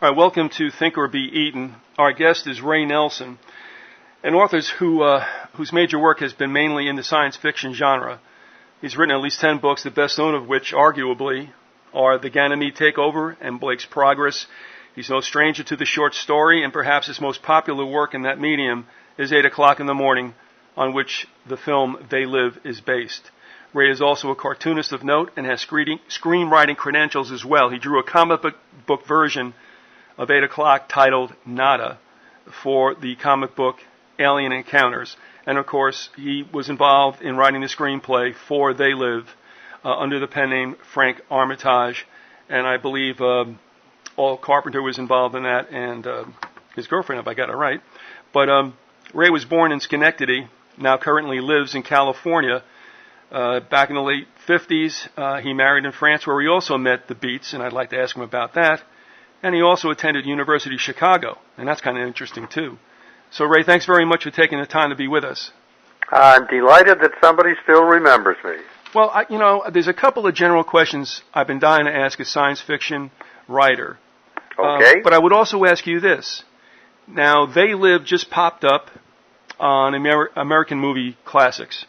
All right, welcome to Think or Be Eaten. Our guest is Ray Nelson, an author whose major work has been mainly in the science fiction genre. He's written at least 10 books, the best known of which, arguably, are The Ganymede Takeover and Blake's Progress. He's no stranger to the short story, and perhaps his most popular work in that medium is 8 o'clock in the morning, on which the film They Live is based. Ray is also a cartoonist of note and has screenwriting credentials as well. He drew a comic book version of 8 o'clock titled Nada for the comic book Alien Encounters. And of course, he was involved in writing the screenplay for They Live under the pen name Frank Armitage. And I believe Al Carpenter was involved in that, and his girlfriend, if I got it right. But Ray was born in Schenectady, now currently lives in California. Back in the late 50s, he married in France, where he also met the Beats, and I'd like to ask him about that. And he also attended University of Chicago, and that's kind of interesting, too. So, Ray, thanks very much for taking the time to be with us. I'm delighted that somebody still remembers me. Well, there's a couple of general questions I've been dying to ask a science fiction writer. Okay. But I would also ask you this. Now, They Live just popped up on American movie classics.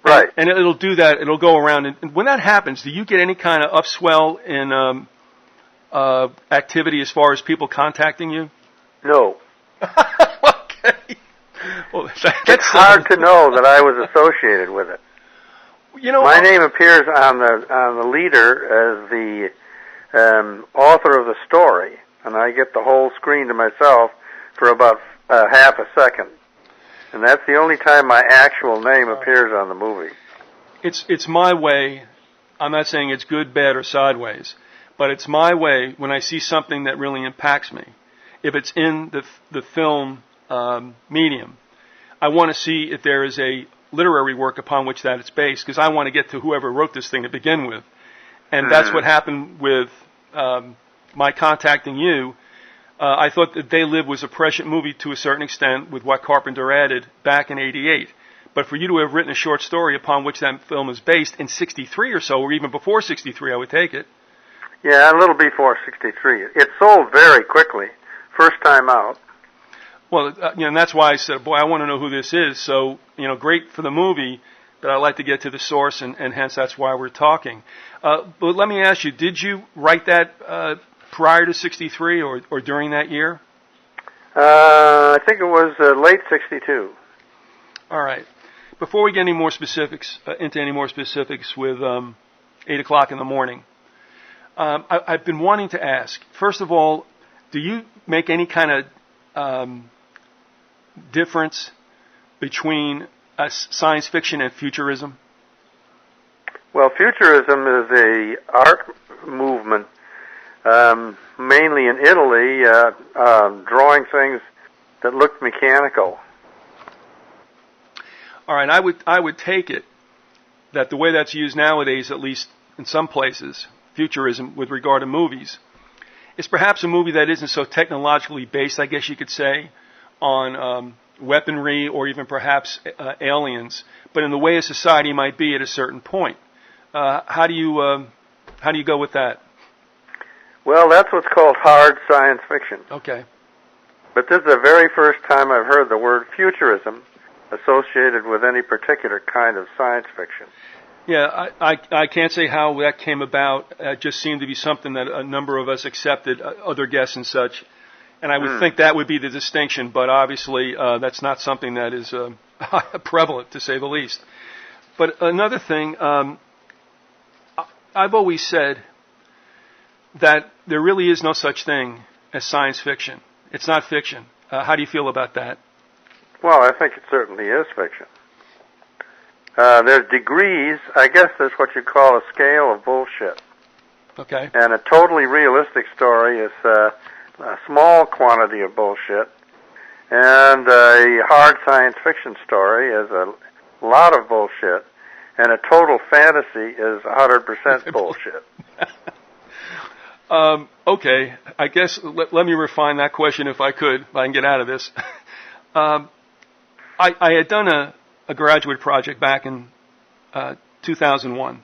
Right. And it'll do that. It'll go around. And when that happens, do you get any kind of upswell in activity as far as people contacting you? No. Okay. Well, it's hard to know that I was associated with it. You know, my name appears on the leader as the author of the story, and I get the whole screen to myself for about half a second. And that's the only time my actual name appears on the movie. It's my way. I'm not saying it's good, bad, or sideways, but it's my way when I see something that really impacts me. If it's in the film medium, I want to see if there is a literary work upon which that it's based, because I want to get to whoever wrote this thing to begin with. And that's what happened with my contacting you. I thought that They Live was a prescient movie to a certain extent with what Carpenter added back in '88. But for you to have written a short story upon which that film is based in '63 or so, or even before '63, I would take it. Yeah, a little before '63. It sold very quickly, first time out. Well, and that's why I said, boy, I want to know who this is. So, great for the movie, but I'd like to get to the source, and hence that's why we're talking. But let me ask you, did you write that prior to '63 or during that year? I think it was late '62. All right. Before we get any more specifics, into any more specifics with 8 o'clock in the morning, I've been wanting to ask, first of all, do you make any kind of difference between science fiction and futurism? Well, futurism is a art movement, mainly in Italy, drawing things that looked mechanical. All right, I would take it that the way that's used nowadays, at least in some places, futurism with regard to movies, is perhaps a movie that isn't so technologically based, I guess you could say, on weaponry or even perhaps aliens, but in the way a society might be at a certain point. How do you go with that? Well, that's what's called hard science fiction. Okay. But this is the very first time I've heard the word futurism associated with any particular kind of science fiction. Yeah, I can't say how that came about. It just seemed to be something that a number of us accepted, other guests and such. And I would think that would be the distinction, but obviously that's not something that is prevalent, to say the least. But another thing, I've always said that there really is no such thing as science fiction. It's not fiction. How do you feel about that? Well, I think it certainly is fiction. There's degrees. I guess there's what you call a scale of bullshit. Okay. And a totally realistic story is a small quantity of bullshit. And a hard science fiction story is a lot of bullshit. And a total fantasy is 100% bullshit. Okay. I guess let me refine that question if I could, if I can get out of this. I had done a graduate project back in 2001,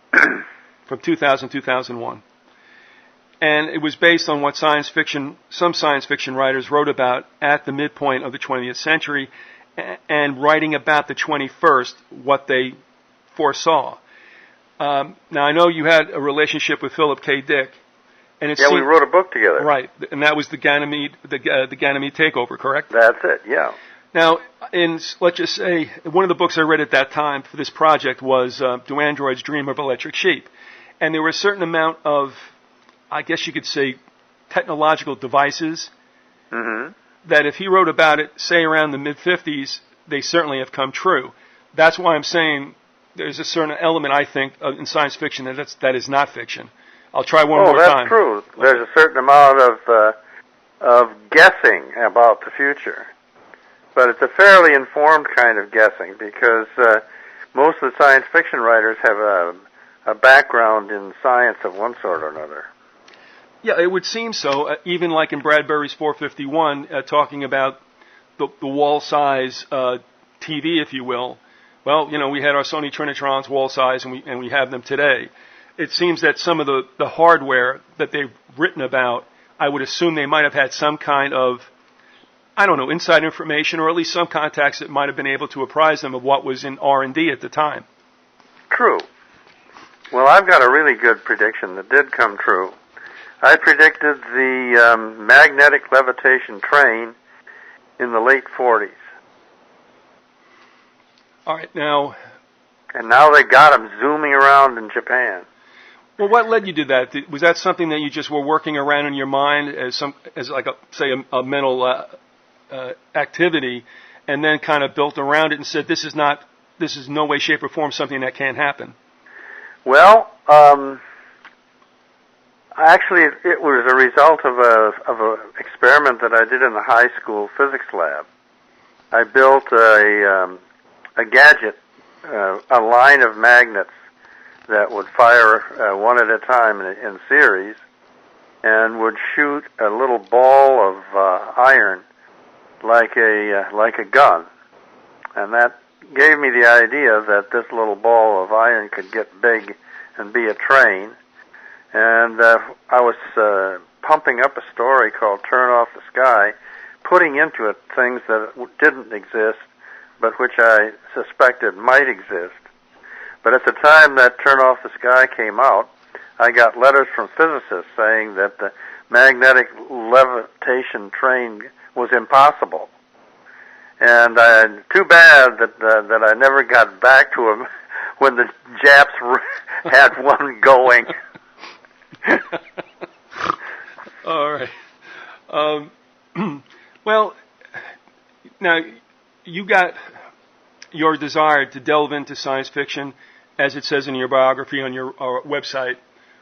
from 2000 to 2001. And it was based on what some science fiction writers wrote about at the midpoint of the 20th century, and writing about the 21st, what they foresaw. Now, I know you had a relationship with Philip K. Dick. And we wrote a book together. Right, and that was the Ganymede Takeover, correct? That's it, yeah. Now, let's just say, one of the books I read at that time for this project was Do Androids Dream of Electric Sheep? And there were a certain amount of, I guess you could say, technological devices that if he wrote about it, say around the mid-50s, they certainly have come true. That's why I'm saying there's a certain element, I think, in science fiction that is not fiction. I'll try one more time. Oh, that's true. There's a certain amount of guessing about the future. But it's a fairly informed kind of guessing because most of the science fiction writers have a background in science of one sort or another. Yeah, it would seem so. Even like in Bradbury's 451, talking about the wall size TV, if you will. Well, we had our Sony Trinitrons wall size, and we have them today. It seems that some of the hardware that they've written about, I would assume they might have had some kind of, I don't know, inside information, or at least some contacts that might have been able to apprise them of what was in R&D at the time. True. Well, I've got a really good prediction that did come true. I predicted the magnetic levitation train in the late 40s. All right, now... And now they got them zooming around in Japan. Well, what led you to that? Was that something that you just were working around in your mind as like a mental activity, and then kind of built around it and said, this is no way, shape, or form something that can't happen? Well, actually, it was a result of a experiment that I did in the high school physics lab. I built a gadget, a line of magnets that would fire one at a time in series, and would shoot a little ball of iron like a gun. And that gave me the idea that this little ball of iron could get big and be a train. And I was pumping up a story called Turn Off the Sky, putting into it things that didn't exist, but which I suspected might exist. But at the time that Turn Off the Sky came out, I got letters from physicists saying that the magnetic levitation train was impossible. And too bad that I never got back to them when the Japs had one going. All right. Well, now, you got your desire to delve into science fiction, as it says in your biography on your website,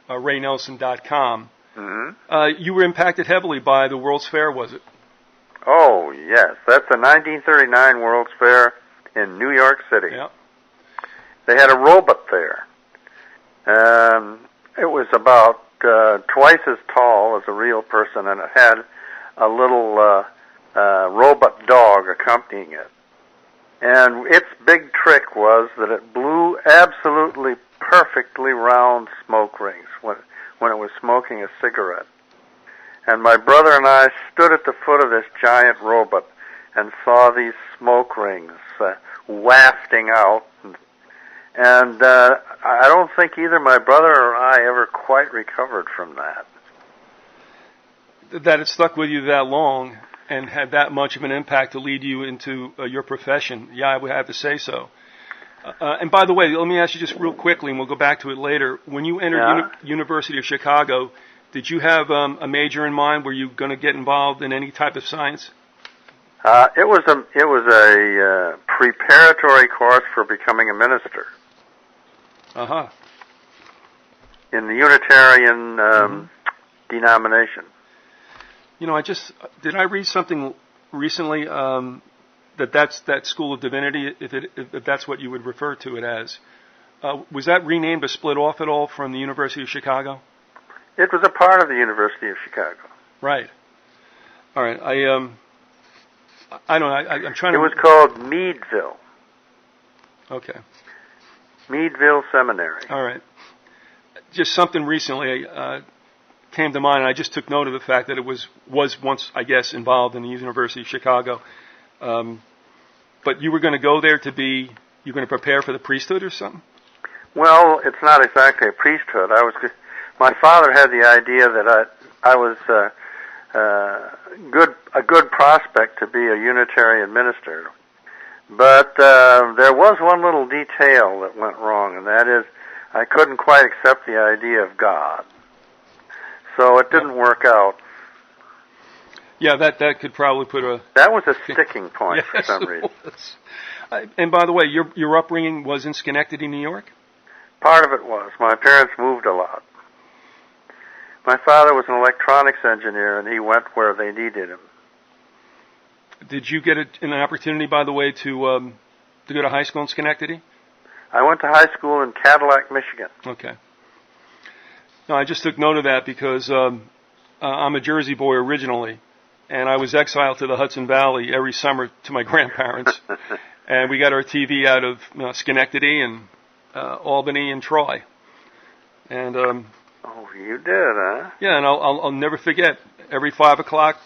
raynelson.com. Mm-hmm. You were impacted heavily by the World's Fair, was it? Oh, yes. That's the 1939 World's Fair in New York City. Yeah. They had a robot there. It was about twice as tall as a real person, and it had a little robot dog accompanying it. And its big trick was that it blew absolutely perfectly round smoke rings when it was smoking a cigarette. And my brother and I stood at the foot of this giant robot and saw these smoke rings wafting out. And I don't think either my brother or I ever quite recovered from that. That it stuck with you that long and had that much of an impact to lead you into your profession. Yeah, I would have to say so. And by the way, let me ask you just real quickly, and we'll go back to it later. When you entered University of Chicago, did you have a major in mind? Were you going to get involved in any type of science? It was a preparatory course for becoming a minister. Uh-huh. In the Unitarian denomination. You know, did I read something recently that's that School of Divinity, if that's what you would refer to it as. Was that renamed or split off at all from the University of Chicago? It was a part of the University of Chicago. Right. All right. I don't know. I'm trying to... It was called Meadville. Okay. Meadville Seminary. All right. Just something recently. came to mind, and I just took note of the fact that it was once, I guess, involved in the University of Chicago. But you were going to go there you're going to prepare for the priesthood or something? Well, it's not exactly a priesthood. My father had the idea that I was a good prospect to be a Unitarian minister. But there was one little detail that went wrong, and that is I couldn't quite accept the idea of God. So it didn't work out. Yeah, that could probably put a... That was a sticking point for some reason. And by the way, your upbringing was in Schenectady, New York? Part of it was. My parents moved a lot. My father was an electronics engineer, and he went where they needed him. Did you get an opportunity, by the way, to go to high school in Schenectady? I went to high school in Cadillac, Michigan. Okay. No, I just took note of that because I'm a Jersey boy originally, and I was exiled to the Hudson Valley every summer to my grandparents, and we got our TV out of Schenectady and Albany and Troy. And oh, you did, huh? Yeah, and I'll never forget. Every 5 o'clock,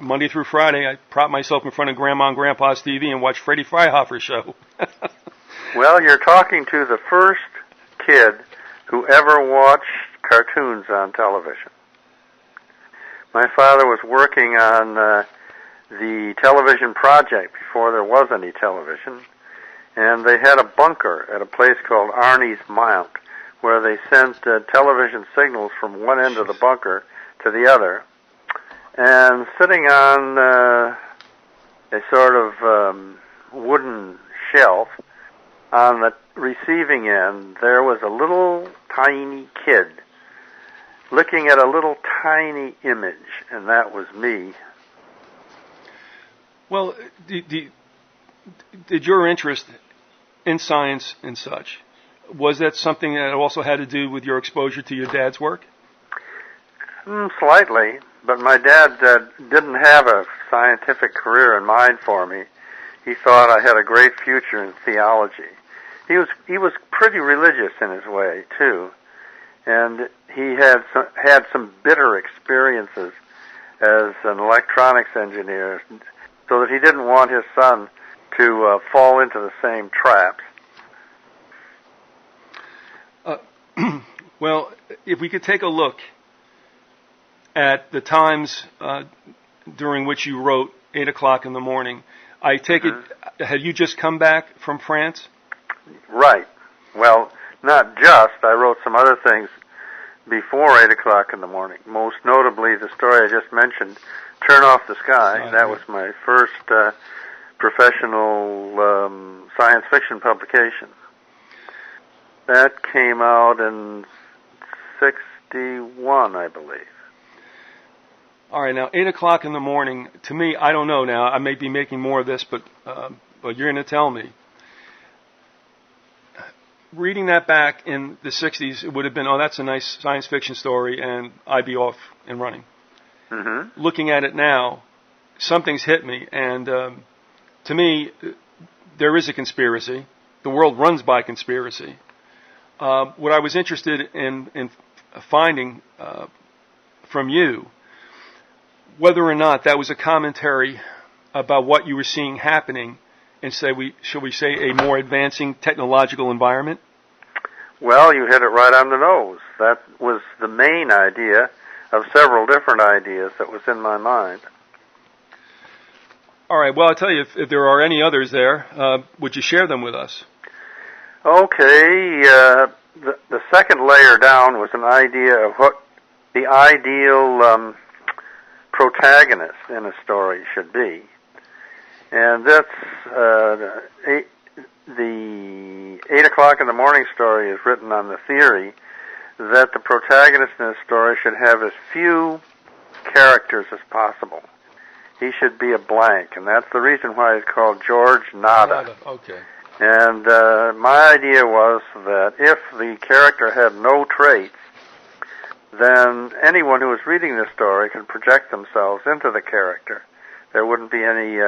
Monday through Friday, I prop myself in front of Grandma and Grandpa's TV and watch Freddie Freihofer's show. Well, you're talking to the first kid who ever watched cartoons on television. My father was working on the television project before there was any television, and they had a bunker at a place called Arnie's Mount, where they sent television signals from one end of the bunker to the other. And sitting on a sort of wooden shelf on the receiving end, there was a little tiny kid looking at a little tiny image, and that was me. Well, did your interest in science and such, was that something that also had to do with your exposure to your dad's work? Slightly, but my dad didn't have a scientific career in mind for me. He thought I had a great future in theology. He was pretty religious in his way too, and he had some bitter experiences as an electronics engineer, so that he didn't want his son to fall into the same traps. Well, if we could take a look at the times during which you wrote 8 o'clock in the morning, I take it, had you just come back from France? Right. Well, not just. I wrote some other things before 8 o'clock in the morning, most notably the story I just mentioned, Turn Off the Sky. That was my first professional science fiction publication. That came out in 1961, I believe. All right, now 8 o'clock in the morning, to me, I don't know now, I may be making more of this, but you're going to tell me. Reading that back in the 60s, it would have been, oh, that's a nice science fiction story, and I'd be off and running. Mm-hmm. Looking at it now, something's hit me, and to me, there is a conspiracy. The world runs by conspiracy. What I was interested in finding from you, whether or not that was a commentary about what you were seeing happening in, shall we say, a more advancing technological environment? Well, you hit it right on the nose. That was the main idea of several different ideas that was in my mind. All right, well, I'll tell you, if there are any others there, would you share them with us? Okay, the second layer down was an idea of what the ideal protagonist in a story should be. And that's the 8 o'clock in the morning story is written on the theory that the protagonist in a story should have as few characters as possible. He should be a blank, and that's the reason why it's called George Nada. Okay. And my idea was that if the character had no traits, then anyone who was reading the story could project themselves into the character. There wouldn't be any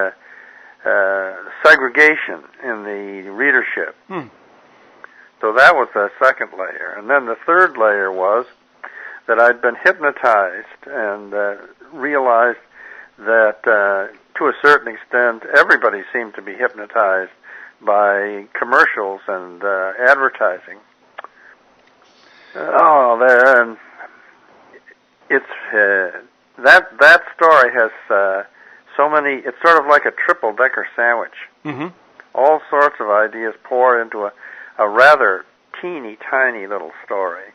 segregation in the readership. So that was the second layer. And then the third layer was that I'd been hypnotized and realized that to a certain extent everybody seemed to be hypnotized by commercials and advertising. And it's that story has so many. It's sort of like a triple-decker sandwich. Mm-hmm. All sorts of ideas pour into a rather teeny tiny little story.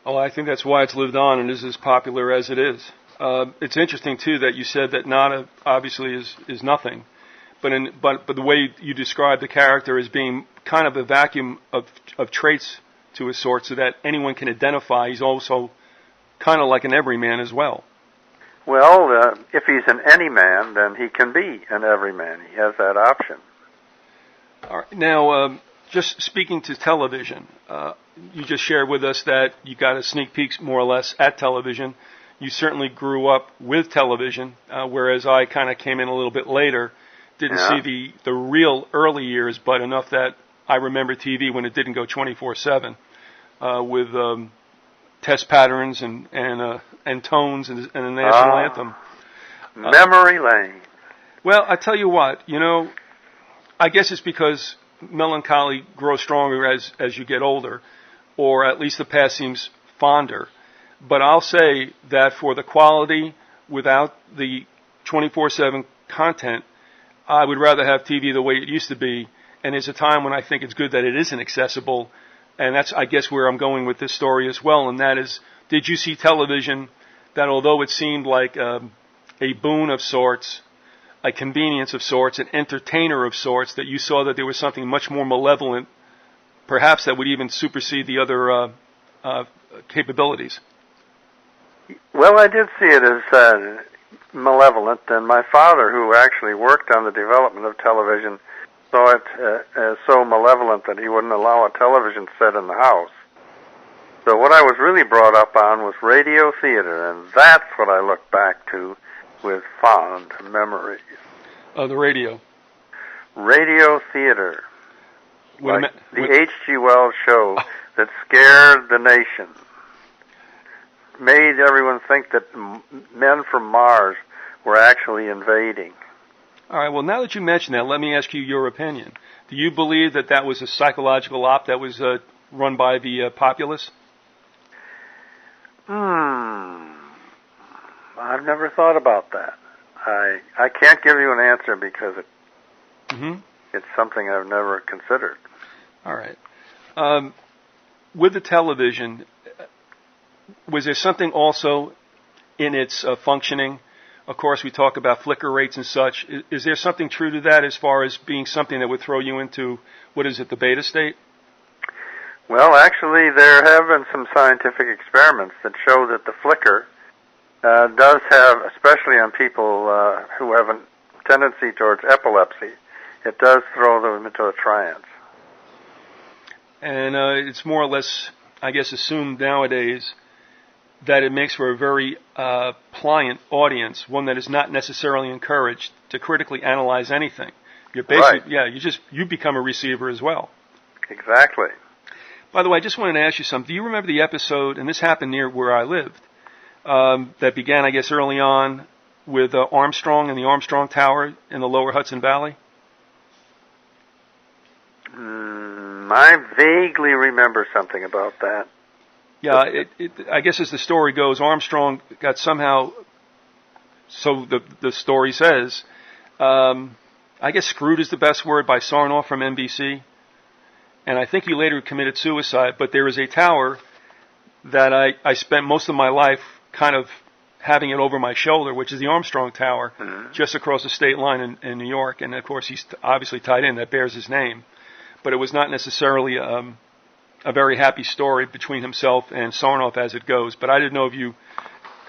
Oh, I think that's why it's lived on and is as popular as it is. It's interesting too that you said that Nana obviously is nothing, but the way you describe the character as being kind of a vacuum of traits to a sort, so that anyone can identify. He's also kind of like an everyman as well. Well, if he's an any man, then he can be an everyman. He has that option. All right. Now, just speaking to television, you just shared with us that you got a sneak peek, more or less, at television. You certainly grew up with television, whereas I kind of came in a little bit later. Didn't see the real early years, but enough that I remember TV when it didn't go 24/7 with test patterns and tones and the national anthem. Memory lane. Well, I tell you what, I guess it's because melancholy grows stronger as you get older, or at least the past seems fonder. But I'll say that for the quality, without the 24/7 content, I would rather have TV the way it used to be. And there's a time when I think it's good that it isn't accessible. And that's, I guess, where I'm going with this story as well. And that is, did you see television that, although it seemed like a boon of sorts, a convenience of sorts, an entertainer of sorts, that you saw that there was something much more malevolent, perhaps that would even supersede the other capabilities? Well, I did see it as malevolent, and my father, who actually worked on the development of television, saw it as so malevolent that he wouldn't allow a television set in the house. So what I was really brought up on was radio theater, and that's what I look back to with fond memories. The radio. Radio theater. Like the H.G. Wells show that scared the nation. Made everyone think that men from Mars were actually invading. All right, well, now that you mention that, let me ask you your opinion. Do you believe that that was a psychological op that was run by the populace? I've never thought about that. I can't give you an answer because it's something I've never considered. All right. With the television, was there something also in its functioning? Of course, we talk about flicker rates and such. Is there something true to that as far as being something that would throw you into, the beta state? Well, actually, there have been some scientific experiments that show that the flicker does have, especially on people who have a tendency towards epilepsy, it does throw them into a trance. And it's more or less, I guess, assumed nowadays that it makes for a very pliant audience, one that is not necessarily encouraged to critically analyze anything. You're basically, you become a receiver as well. Exactly. By the way, I just wanted to ask you something. Do you remember the episode, and this happened near where I lived, that began, I guess, early on with Armstrong and the Armstrong Tower in the lower Hudson Valley? I vaguely remember something about that. Yeah, I guess as the story goes, Armstrong got somehow, so the story says, I guess screwed is the best word, by Sarnoff from NBC. And I think he later committed suicide. But there is a tower that I spent most of my life kind of having it over my shoulder, which is the Armstrong Tower, just across the state line in New York. And, of course, he's obviously tied in. That bears his name. But it was not necessarily a very happy story between himself and Sarnoff as it goes. But I didn't know if you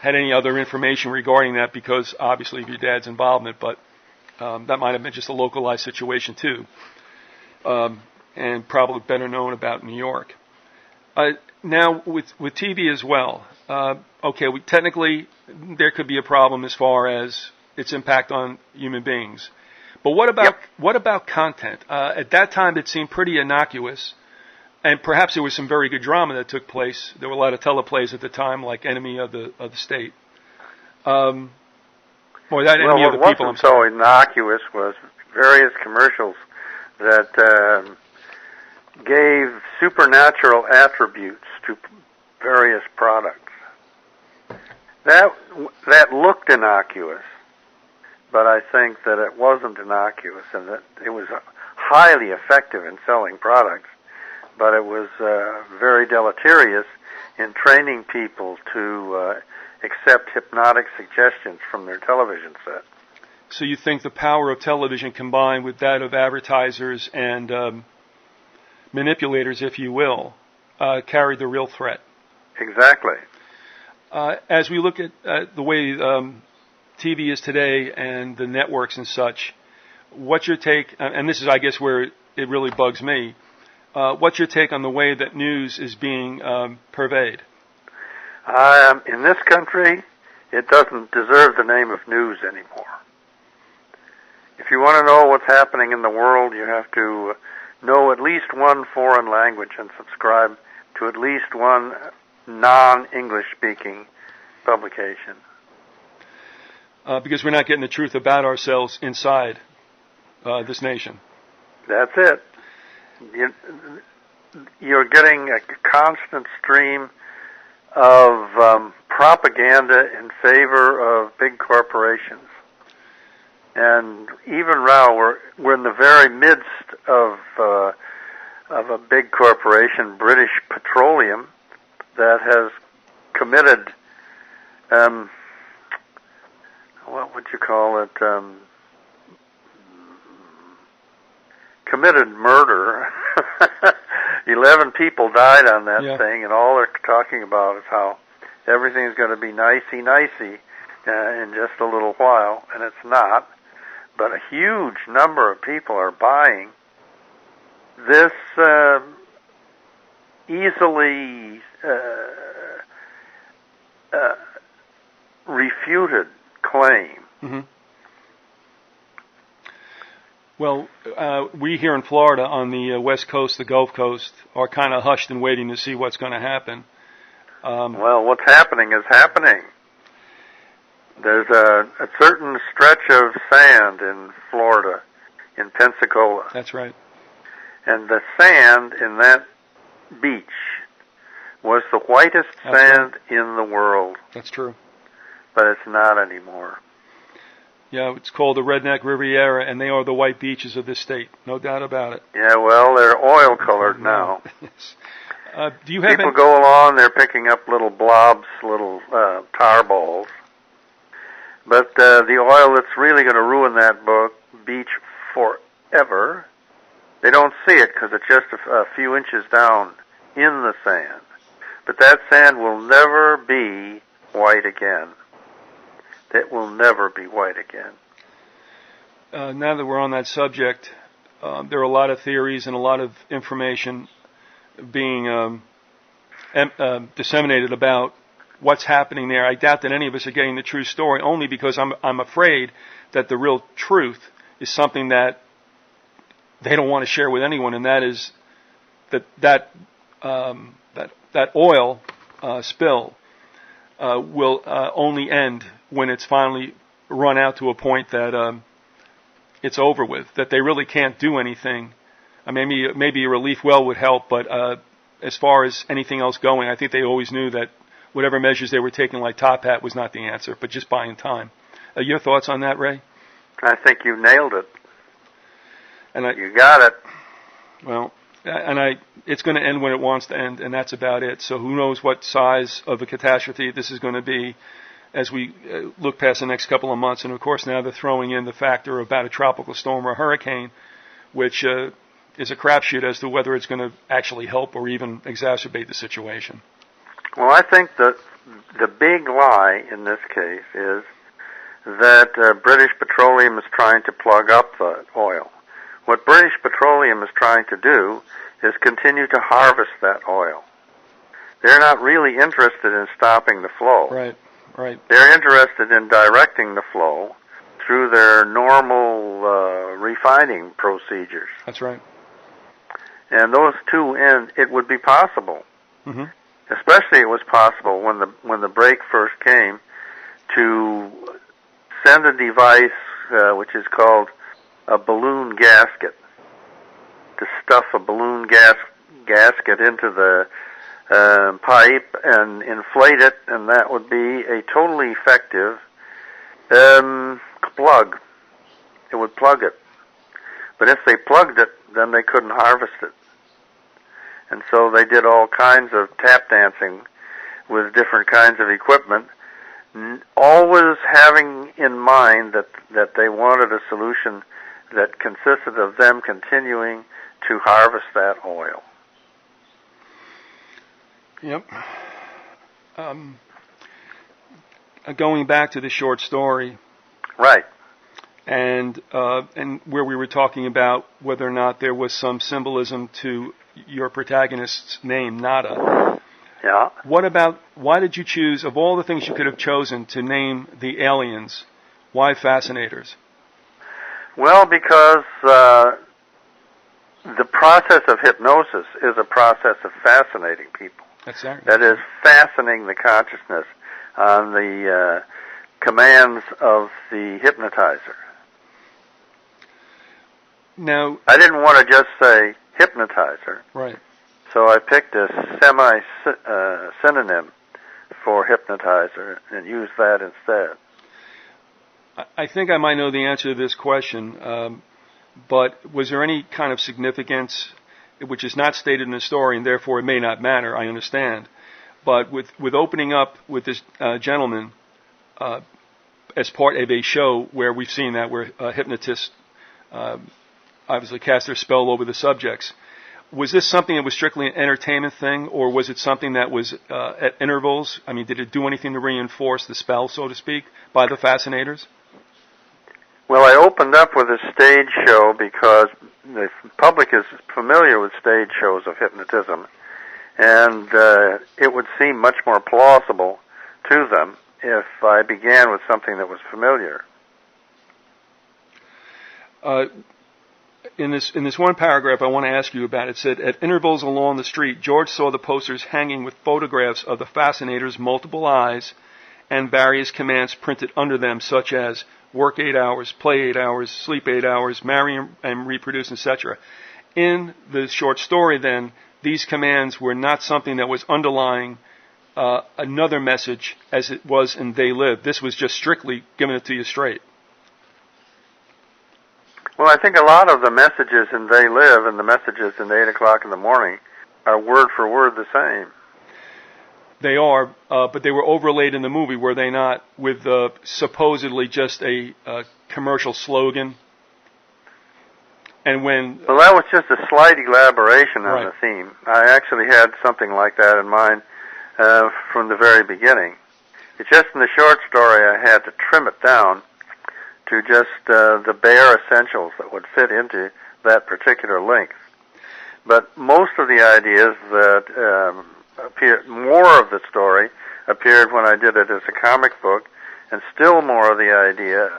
had any other information regarding that, because obviously of your dad's involvement. But that might have been just a localized situation too, and probably better known about New York. Now with TV as well, technically there could be a problem as far as its impact on human beings. But what about content? At that time, it seemed pretty innocuous. And perhaps there was some very good drama that took place. There were a lot of teleplays at the time, like Enemy of the State. Enemy of the what People. wasn't so innocuous was various commercials that gave supernatural attributes to various products. That looked innocuous, but I think that it wasn't innocuous, and that it was highly effective in selling products, but it was very deleterious in training people to accept hypnotic suggestions from their television set. So you think the power of television combined with that of advertisers and manipulators, if you will, carried the real threat? Exactly. As we look at the way TV is today and the networks and such, what's your take, and this is, I guess, where it really bugs me, what's your take on the way that news is being purveyed? In this country, it doesn't deserve the name of news anymore. If you want to know what's happening in the world, you have to know at least one foreign language and subscribe to at least one non-English speaking publication. Because we're not getting the truth about ourselves inside this nation. That's it. You're getting a constant stream of propaganda in favor of big corporations. And even now, we're in the very midst of a big corporation, British Petroleum, that has committed, what would you call it, committed murder. 11 people died on that thing, and all they're talking about is how everything's going to be nicey-nicey in just a little while, and it's not. But a huge number of people are buying this easily refuted claim. Mm-hmm. Well, we here in Florida on the West Coast, the Gulf Coast, are kind of hushed and waiting to see what's going to happen. Well, what's happening is happening. There's a certain stretch of sand in Florida, in Pensacola. That's right. And the sand in that beach was the whitest sand in the world. That's true. But it's not anymore. Yeah, it's called the Redneck Riviera, and they are the white beaches of this state. No doubt about it. Yeah, well, they're oil-colored now. Yes. Do you have People go along, they're picking up little blobs, little tar balls. But the oil that's really going to ruin that beach forever, they don't see it because it's just a few inches down in the sand. But that sand will never be white again. It will never be white again. Now that we're on that subject, there are a lot of theories and a lot of information being disseminated about what's happening there. I doubt that any of us are getting the true story, only because I'm afraid that the real truth is something that they don't want to share with anyone, and that is that oil spill will only end when it's finally run out to a point that it's over with, that they really can't do anything. Maybe a relief well would help, but as far as anything else going, I think they always knew that whatever measures they were taking, like Top Hat, was not the answer, but just buying time. Your thoughts on that, Ray? I think you nailed it. You got it. Well, it's going to end when it wants to end, and that's about it. So who knows what size of a catastrophe this is going to be as we look past the next couple of months. And, of course, now they're throwing in the factor about a tropical storm or a hurricane, which is a crapshoot as to whether it's going to actually help or even exacerbate the situation. Well, I think that the big lie in this case is that British Petroleum is trying to plug up the oil. What British Petroleum is trying to do is continue to harvest that oil. They're not really interested in stopping the flow. Right. They're interested in directing the flow through their normal refining procedures. That's right. And those two ends, it would be possible. Mm-hmm. Especially it was possible when the break first came to send a device which is called a balloon gasket, to stuff a balloon gasket into the pipe and inflate it, and that would be a totally effective plug. It would plug it. But if they plugged it, then they couldn't harvest it. And so they did all kinds of tap dancing with different kinds of equipment, always having in mind that they wanted a solution that consisted of them continuing to harvest that oil. Yep. Going back to the short story. Right. And where we were talking about whether or not there was some symbolism to your protagonist's name, Nada. Yeah. Why did you choose, of all the things you could have chosen to name the aliens, why Fascinators? Well, because the process of hypnosis is a process of fascinating people. That's right. That is, fastening the consciousness on the commands of the hypnotizer. Now, I didn't want to just say hypnotizer. Right. So I picked a synonym for hypnotizer and used that instead. I think I might know the answer to this question, but was there any kind of significance, which is not stated in the story, and therefore it may not matter, I understand, but with opening up with this gentleman as part of a show where we've seen that, where hypnotists obviously cast their spell over the subjects, was this something that was strictly an entertainment thing, or was it something that was at intervals? I mean, did it do anything to reinforce the spell, so to speak, by the Fascinators? Well, I opened up with a stage show because the public is familiar with stage shows of hypnotism, and it would seem much more plausible to them if I began with something that was familiar. In this one paragraph I want to ask you about, it said, at intervals along the street, George saw the posters hanging with photographs of the Fascinators' multiple eyes and various commands printed under them, such as work 8 hours, play 8 hours, sleep 8 hours, marry and reproduce, etc. In the short story, then, these commands were not something that was underlying another message as it was in They Live. This was just strictly giving it to you straight. Well, I think a lot of the messages in They Live and the messages in 8 o'clock in the morning are word for word the same. They are, but they were overlaid in the movie, were they not, with supposedly just a commercial slogan? And when... Well, that was just a slight elaboration on Right. the theme. I actually had something like that in mind from the very beginning. It's just in the short story I had to trim it down to just the bare essentials that would fit into that particular length. But most of the ideas that appeared, more of the story appeared when I did it as a comic book, and still more of the idea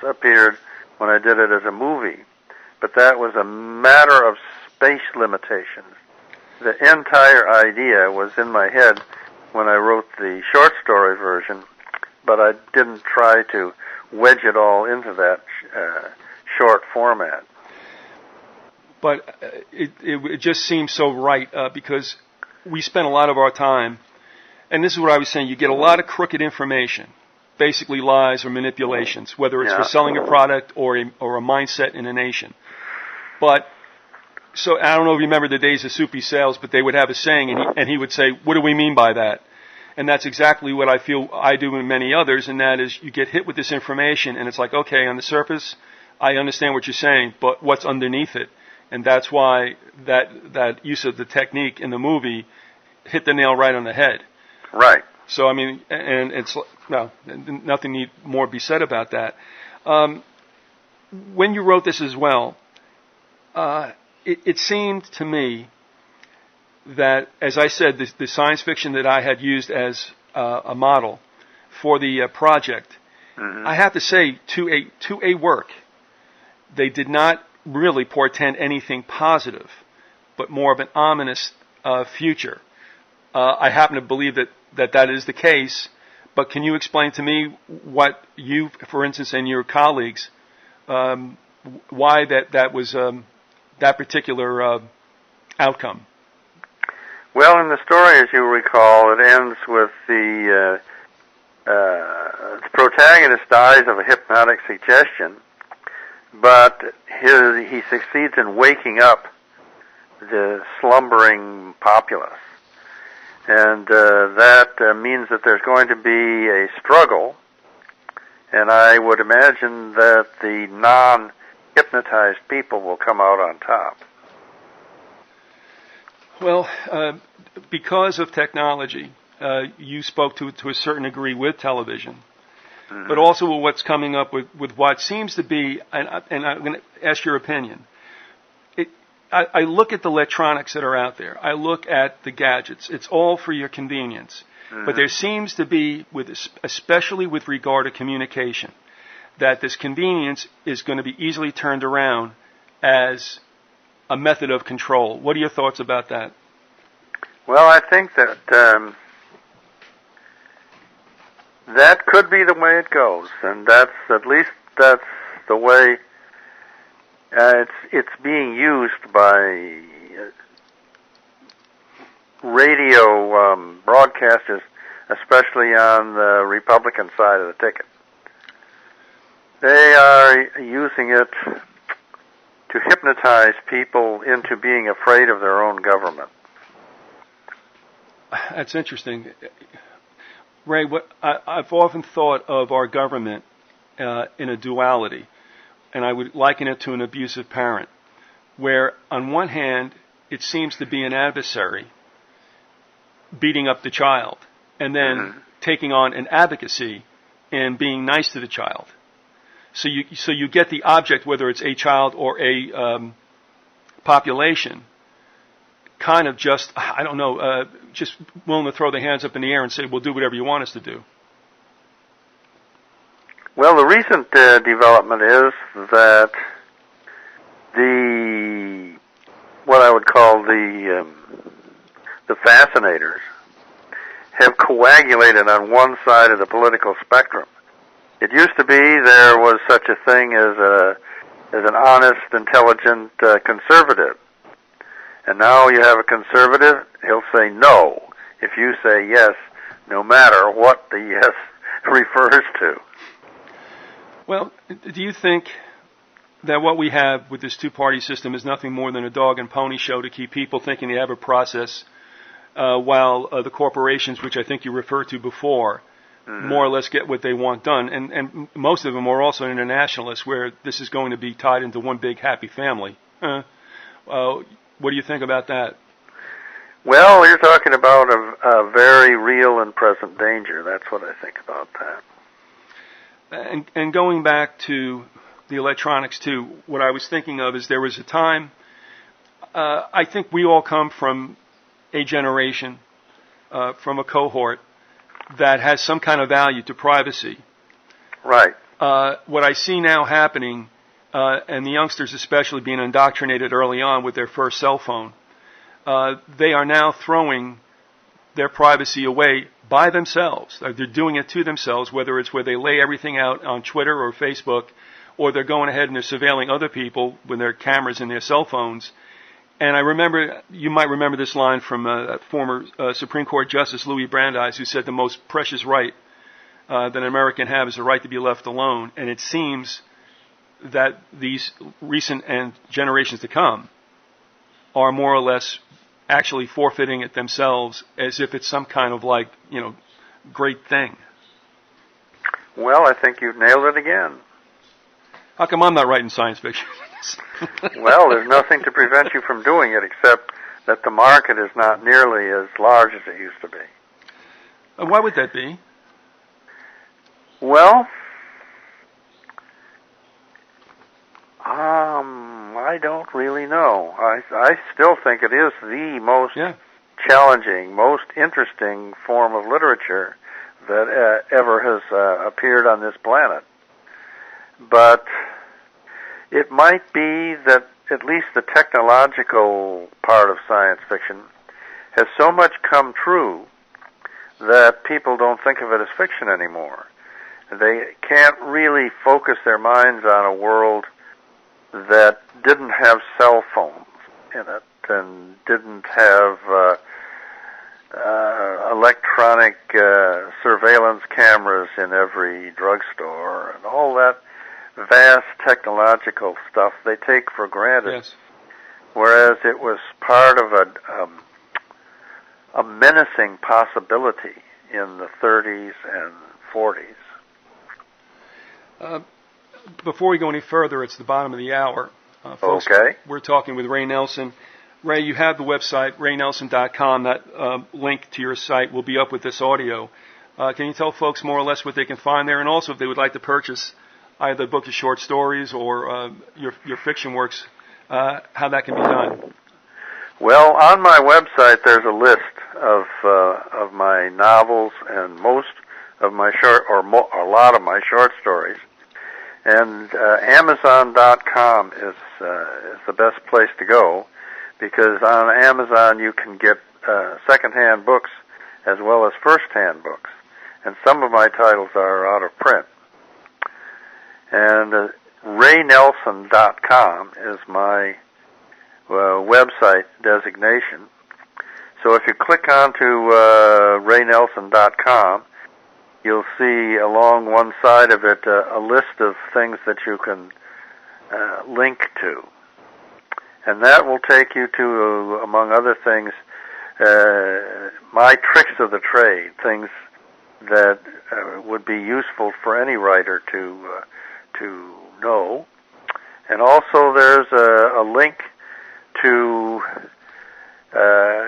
appeared when I did it as a movie. But that was a matter of space limitations. The entire idea was in my head when I wrote the short story version, but I didn't try to wedge it all into that short format. But it just seems so right, because we spend a lot of our time, and this is what I was saying, you get a lot of crooked information, basically lies or manipulations, whether it's for selling a product or a mindset in a nation. But, so I don't know if you remember the days of Soupy Sales, but they would have a saying, and he would say, what do we mean by that? And that's exactly what I feel I do and many others, and that is you get hit with this information, and it's like, okay, on the surface, I understand what you're saying, but what's underneath it? And that's why that use of the technique in the movie hit the nail right on the head. Right. So, I mean, and it's, no, nothing need more be said about that. When you wrote this as well, it seemed to me that, as I said, the science fiction that I had used as a model for the project, I have to say, to a work, they did not really portend anything positive. but more of an ominous future. I happen to believe that is the case, but can you explain to me what you, for instance, and your colleagues, why that was that particular outcome? Well, in the story, as you recall, it ends with the protagonist dies of a hypnotic suggestion, but he succeeds in waking up the slumbering populace. And that means that there's going to be a struggle, and I would imagine that the non-hypnotized people will come out on top. Well, because of technology, you spoke to a certain degree with television, mm-hmm. but also with what's coming up with what seems to be, and I'm going to ask your opinion. I look at the electronics that are out there. I look at the gadgets. It's all for your convenience. Mm-hmm. But there seems to be, especially with regard to communication, that this convenience is going to be easily turned around as a method of control. What are your thoughts about that? Well, I think that that could be the way it goes, and that's the way it's being used by radio broadcasters, especially on the Republican side of the ticket. They are using it to hypnotize people into being afraid of their own government. That's interesting. Ray, I've often thought of our government in a duality, and I would liken it to an abusive parent, where on one hand it seems to be an adversary beating up the child, and then mm-hmm. taking on an advocacy and being nice to the child. So you get the object, whether it's a child or a population, kind of just, I don't know, just willing to throw their hands up in the air and say, we'll do whatever you want us to do. Well, the recent development is that what I would call the fascinators have coagulated on one side of the political spectrum. It used to be there was such a thing as an honest, intelligent conservative. And now you have a conservative, he'll say no if you say yes, no matter what the yes refers to. Well, do you think that what we have with this two-party system is nothing more than a dog and pony show to keep people thinking they have a process, while the corporations, which I think you referred to before, mm-hmm. more or less get what they want done? And most of them are also internationalists, where this is going to be tied into one big happy family. What do you think about that? Well, you're talking about a very real and present danger. That's what I think about that. And going back to the electronics too, what I was thinking of is there was a time, I think we all come from a generation, from a cohort that has some kind of value to privacy. Right. What I see now happening, and the youngsters especially being indoctrinated early on with their first cell phone, they are now throwing their privacy away by themselves. They're doing it to themselves, whether it's where they lay everything out on Twitter or Facebook, or they're going ahead and they're surveilling other people with their cameras in their cell phones. And I remember, you might remember this line from former Supreme Court Justice Louis Brandeis, who said the most precious right that an American has is the right to be left alone. And it seems that these recent and generations to come are more or less actually forfeiting it themselves as if it's some kind of great thing. Well, I think you've nailed it again. How come I'm not writing science fiction? Well, there's nothing to prevent you from doing it except that the market is not nearly as large as it used to be. Why would that be? Well, I don't really know. I still think it is the most challenging, most interesting form of literature that ever has appeared on this planet. But it might be that at least the technological part of science fiction has so much come true that people don't think of it as fiction anymore. They can't really focus their minds on a world that didn't have cell phones in it and didn't have electronic surveillance cameras in every drugstore and all that vast technological stuff they take for granted. Yes. Whereas it was part of a menacing possibility in the 30s and 40s. Before we go any further, it's the bottom of the hour. Folks, okay. We're talking with Ray Nelson. Ray, you have the website, raynelson.com. That link to your site will be up with this audio. Can you tell folks more or less what they can find there? And also, if they would like to purchase either a book of short stories or your fiction works, how that can be done? Well, on my website, there's a list of my novels and most of my a lot of my short stories. And Amazon.com is the best place to go, because on Amazon you can get second-hand books as well as first-hand books. And some of my titles are out of print. And RayNelson.com is my website designation. So if you click onto RayNelson.com, you'll see along one side of it a list of things that you can link to. And that will take you to, among other things, my tricks of the trade, things that would be useful for any writer to know. And also there's a link to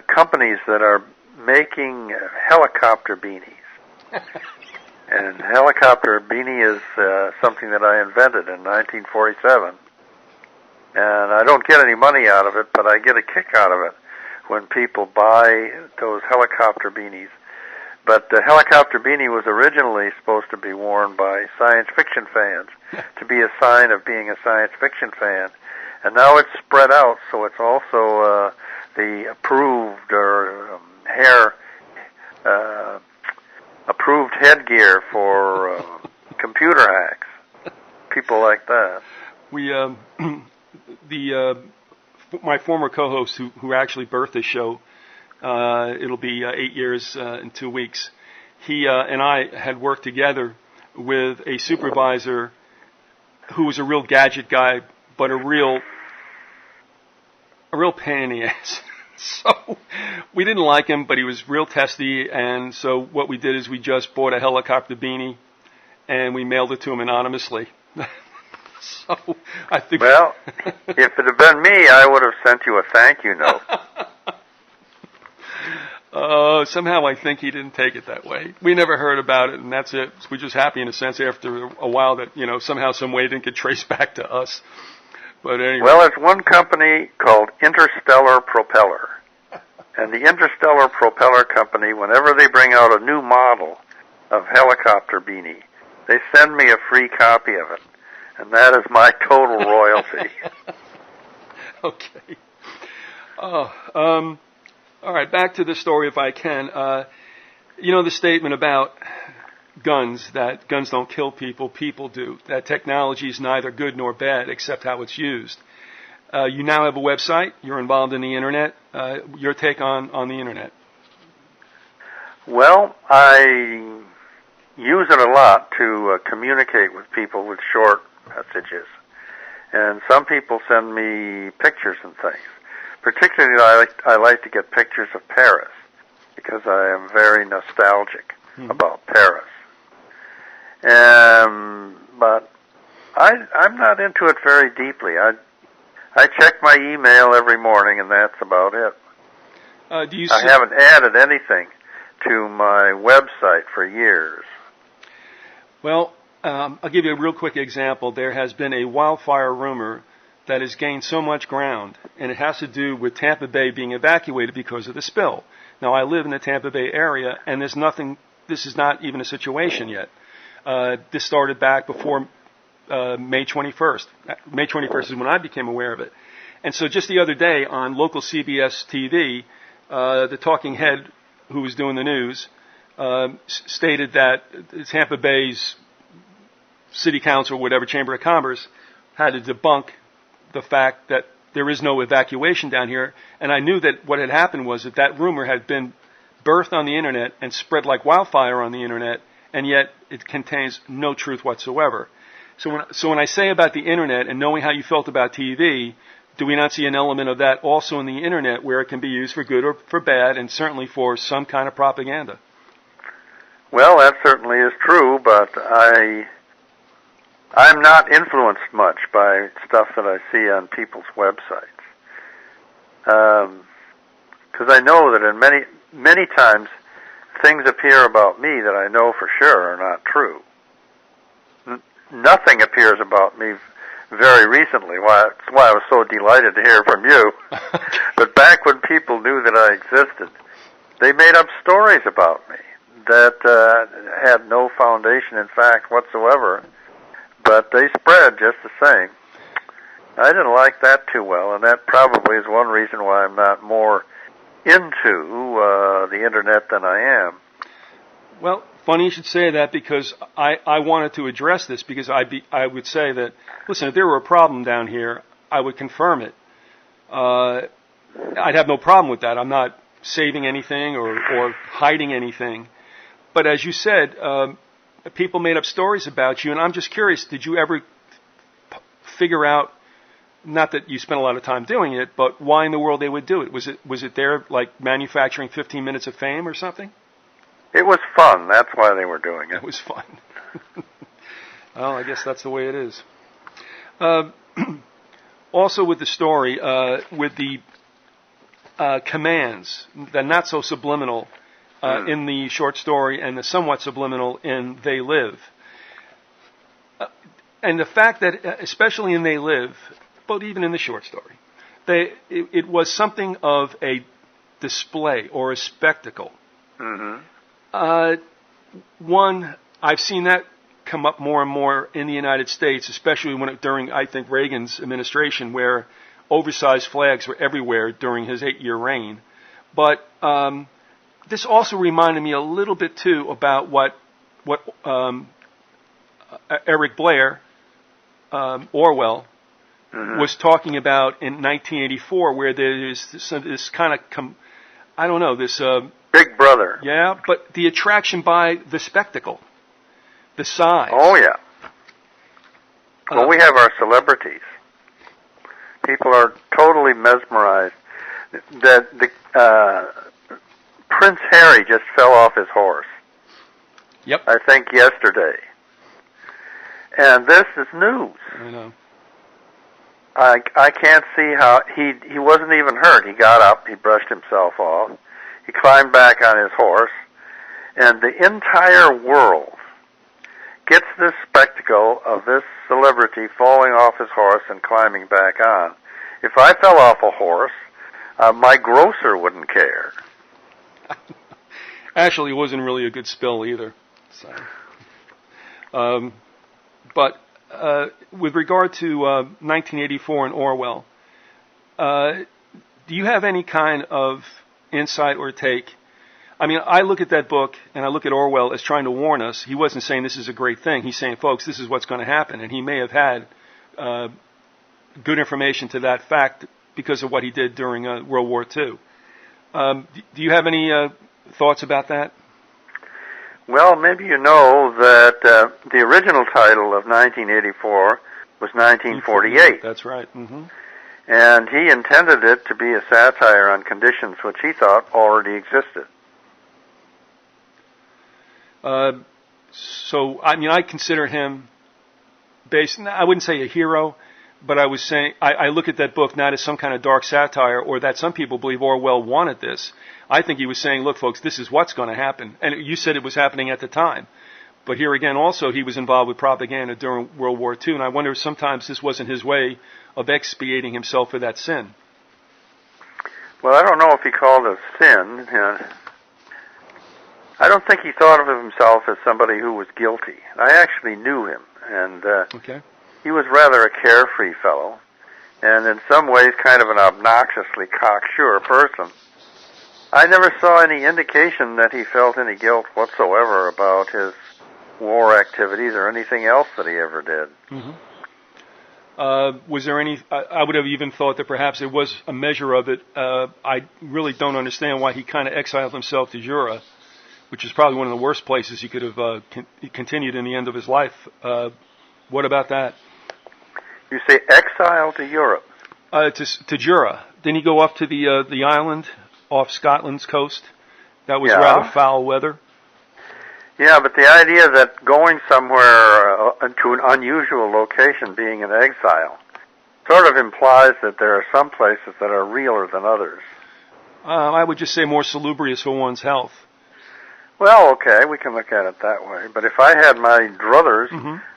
companies that are making helicopter beanies. And helicopter beanie is something that I invented in 1947. And I don't get any money out of it, but I get a kick out of it when people buy those helicopter beanies. But the helicopter beanie was originally supposed to be worn by science fiction fans to be a sign of being a science fiction fan. And now it's spread out, so it's also the approved or approved headgear for computer hacks, people like that. We my former co-host who actually birthed this show, it'll be 8 years in 2 weeks. He and I had worked together with a supervisor who was a real gadget guy, but a real pain in the ass. So we didn't like him, but he was real testy, and so what we did is we just bought a helicopter beanie and we mailed it to him anonymously. So I think. Well, if it had been me, I would have sent you a thank you note. Somehow I think he didn't take it that way. We never heard about it, and that's it. We're just happy in a sense after a while that, somehow, some way it didn't get traced back to us. But anyway. Well, there's one company called Interstellar Propeller. And the Interstellar Propeller Company, whenever they bring out a new model of helicopter beanie, they send me a free copy of it. And that is my total royalty. Okay. All right, back to the story if I can. The statement about guns, that guns don't kill people, people do. That technology is neither good nor bad except how it's used. You now have a website. You're involved in the Internet. Your take on the Internet? Well, I use it a lot to communicate with people with short messages. And some people send me pictures and things. Particularly, I like to get pictures of Paris because I am very nostalgic about Paris. But I'm not into it very deeply. I check my email every morning, and that's about it. I haven't added anything to my website for years. Well, I'll give you a real quick example. There has been a wildfire rumor that has gained so much ground, and it has to do with Tampa Bay being evacuated because of the spill. Now, I live in the Tampa Bay area, and this is not even a situation yet. This started back before May 21st. May 21st is when I became aware of it. And so just the other day on local CBS TV, the talking head who was doing the news stated that Tampa Bay's city council or whatever, Chamber of Commerce, had to debunk the fact that there is no evacuation down here. And I knew that what had happened was that rumor had been birthed on the internet and spread like wildfire on the internet, and yet it contains no truth whatsoever. So when I say about the internet and knowing how you felt about TV, do we not see an element of that also in the internet where it can be used for good or for bad, and certainly for some kind of propaganda? Well, that certainly is true, but I'm not influenced much by stuff that I see on people's websites. Because I know that in many times things appear about me that I know for sure are not true. Nothing appears about me very recently. That's why I was so delighted to hear from you. But back when people knew that I existed, they made up stories about me that had no foundation in fact whatsoever, but they spread just the same. I didn't like that too well, and that probably is one reason why I'm not more into the internet than I am. Well, funny you should say that, because I wanted to address this, because I would say that, listen, if there were a problem down here, I would confirm it. I'd have no problem with that. I'm not saving anything or hiding anything. But as you said, people made up stories about you, and I'm just curious, did you ever figure out, not that you spent a lot of time doing it, but why in the world they would do it? Was it their, like, manufacturing 15 minutes of fame or something? It was fun. That's why they were doing it. It was fun. Well, I guess that's the way it is. Also with the story, with the commands, the not so subliminal in the short story and the somewhat subliminal in They Live. And the fact that, especially in They Live, but even in the short story, it was something of a display or a spectacle. Mm-hmm. One, I've seen that come up more and more in the United States, especially during, I think, Reagan's administration, where oversized flags were everywhere during his 8-year reign. But this also reminded me a little bit, too, about what Eric Blair, Orwell, was talking about in 1984, where there's this kind of, this... Big Brother. Yeah, but the attraction by the spectacle, the size. Oh, yeah. Well, we have our celebrities. People are totally mesmerized. Prince Harry just fell off his horse. Yep. I think yesterday. And this is news. I know. I can't see how he wasn't even hurt. He got up, he brushed himself off. He climbed back on his horse, and the entire world gets this spectacle of this celebrity falling off his horse and climbing back on. If I fell off a horse, my grocer wouldn't care. Actually, it wasn't really a good spill either. So, but with regard to 1984 and Orwell, do you have any kind of insight or take? I mean, I look at that book and I look at Orwell as trying to warn us. He wasn't saying this is a great thing. He's saying, folks, this is what's going to happen. And he may have had good information to that fact because of what he did during World War II. Do you have any thoughts about that? Well, maybe you know that the original title of 1984 was 1948. That's right. Mm-hmm. And he intended it to be a satire on conditions which he thought already existed. So, I mean, I consider him I wouldn't say a hero, but I was saying, I look at that book not as some kind of dark satire or that some people believe Orwell wanted this. I think he was saying, look, folks, this is what's going to happen. And you said it was happening at the time. But here again, also, he was involved with propaganda during World War II, and I wonder if sometimes this wasn't his way of expiating himself for that sin. Well, I don't know if he called it sin. I don't think he thought of himself as somebody who was guilty. I actually knew him, and he was rather a carefree fellow. and in some ways kind of an obnoxiously cocksure person. I never saw any indication that he felt any guilt whatsoever about his war activities or anything else that he ever did. Mm-hmm. Was there any, I would have even thought that perhaps there was a measure of it. I really don't understand why he kind of exiled himself to Jura, which is probably one of the worst places he could have continued in the end of his life. What about that? You say exile to Europe? To Jura. Didn't he go up to the island off Scotland's coast? That was rather foul weather. Yeah, but the idea that going somewhere to an unusual location, being in exile, sort of implies that there are some places that are realer than others. I would just say more salubrious for one's health. Well, okay, we can look at it that way. But if I had my druthers,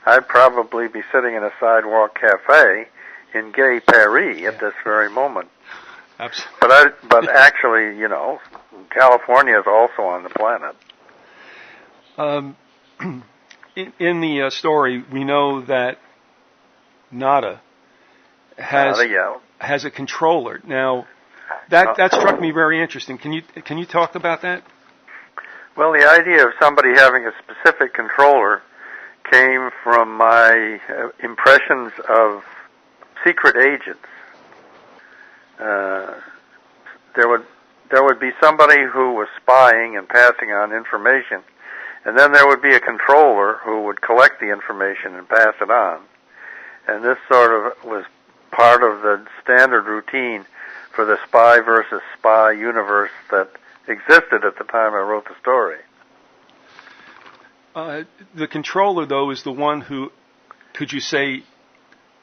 I'd probably be sitting in a sidewalk cafe in gay Paris at this very moment. Absolutely. But actually, California is also on the planet. In the story, we know that Nada has a controller. Now, that struck me very interesting. Can you talk about that? Well, the idea of somebody having a specific controller came from my impressions of secret agents. There would be somebody who was spying and passing on information, and then there would be a controller who would collect the information and pass it on. And this sort of was part of the standard routine for the spy versus spy universe that existed at the time I wrote the story. The controller, though, is the one who, could you say,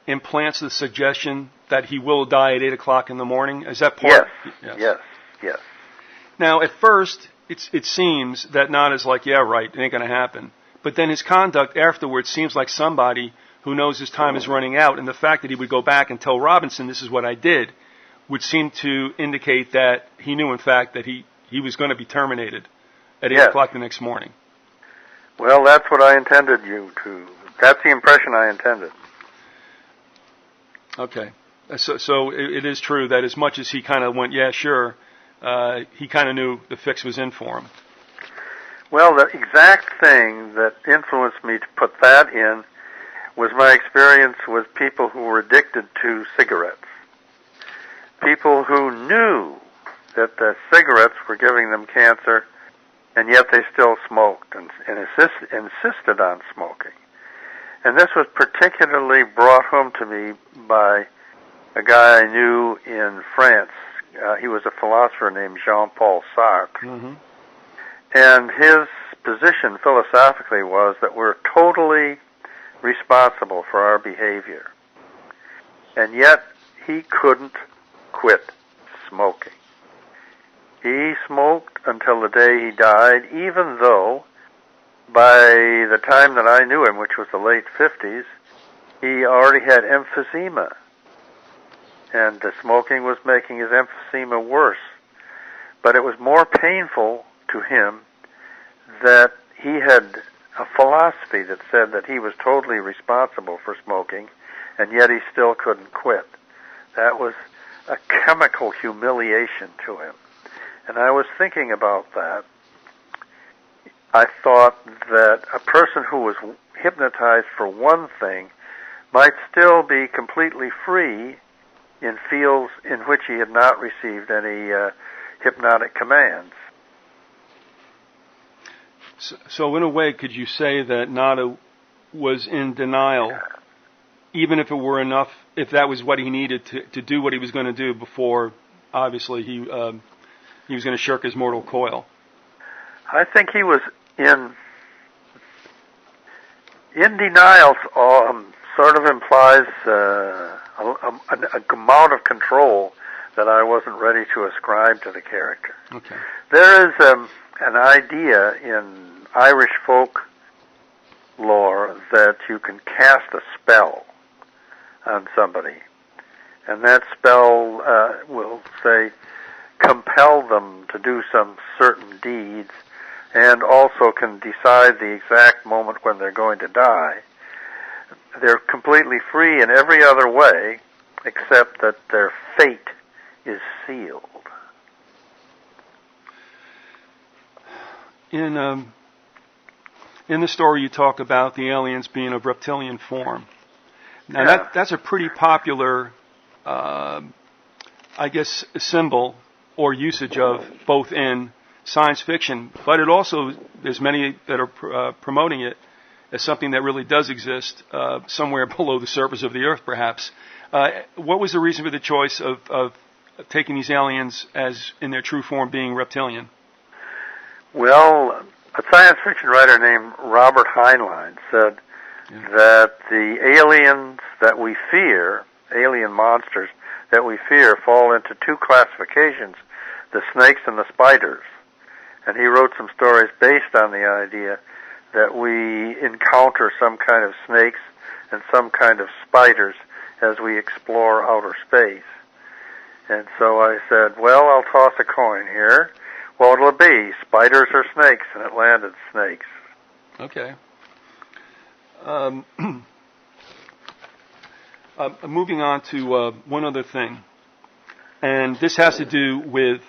implants the suggestion that he will die at 8 o'clock in the morning? Is that part? Yes. Now, at first, it seems that Nada's like, yeah, right, it ain't going to happen. But then his conduct afterwards seems like somebody who knows his time is running out, and the fact that he would go back and tell Robinson, this is what I did, would seem to indicate that he knew, in fact, that he was going to be terminated at 8 o'clock the next morning. Well, that's what I intended you to. That's the impression I intended. Okay. So it is true that as much as he kind of went, yeah, sure, he kind of knew the fix was in for him. Well, the exact thing that influenced me to put that in was my experience with people who were addicted to cigarettes. People who knew that the cigarettes were giving them cancer, and yet they still smoked and insisted on smoking. And this was particularly brought home to me by a guy I knew in France. He was a philosopher named Jean-Paul Sartre. Mm-hmm. And his position philosophically was that we're totally responsible for our behavior. And yet he couldn't quit smoking. He smoked until the day he died, even though by the time that I knew him, which was the late 50s, he already had emphysema. And the smoking was making his emphysema worse. But it was more painful to him that he had a philosophy that said that he was totally responsible for smoking, and yet he still couldn't quit. That was a chemical humiliation to him. And I was thinking about that. I thought that a person who was hypnotized for one thing might still be completely free in fields in which he had not received any hypnotic commands. So in a way, could you say that Nada was in denial, even if it were enough, if that was what he needed to do what he was going to do before, obviously, he was going to shirk his mortal coil? I think he was in denial. Sort of implies an amount of control that I wasn't ready to ascribe to the character. Okay. There is an idea in Irish folk lore that you can cast a spell on somebody, and that spell will, say, compel them to do some certain deeds, and also can decide the exact moment when they're going to die. They're completely free in every other way, except that their fate is sealed. In the story, you talk about the aliens being of reptilian form. Now, that's a pretty popular, I guess, symbol or usage of both in science fiction, but it also, there's many that are promoting it as something that really does exist somewhere below the surface of the Earth, perhaps. What was the reason for the choice of taking these aliens as in their true form being reptilian? Well, a science fiction writer named Robert Heinlein said that the aliens that we fear, alien monsters that we fear, fall into two classifications, the snakes and the spiders. And he wrote some stories based on the idea that we encounter some kind of snakes and some kind of spiders as we explore outer space. And so I said, well, I'll toss a coin here. What will it be, spiders or snakes? And it landed snakes. Okay. Moving on to one other thing. And this has to do with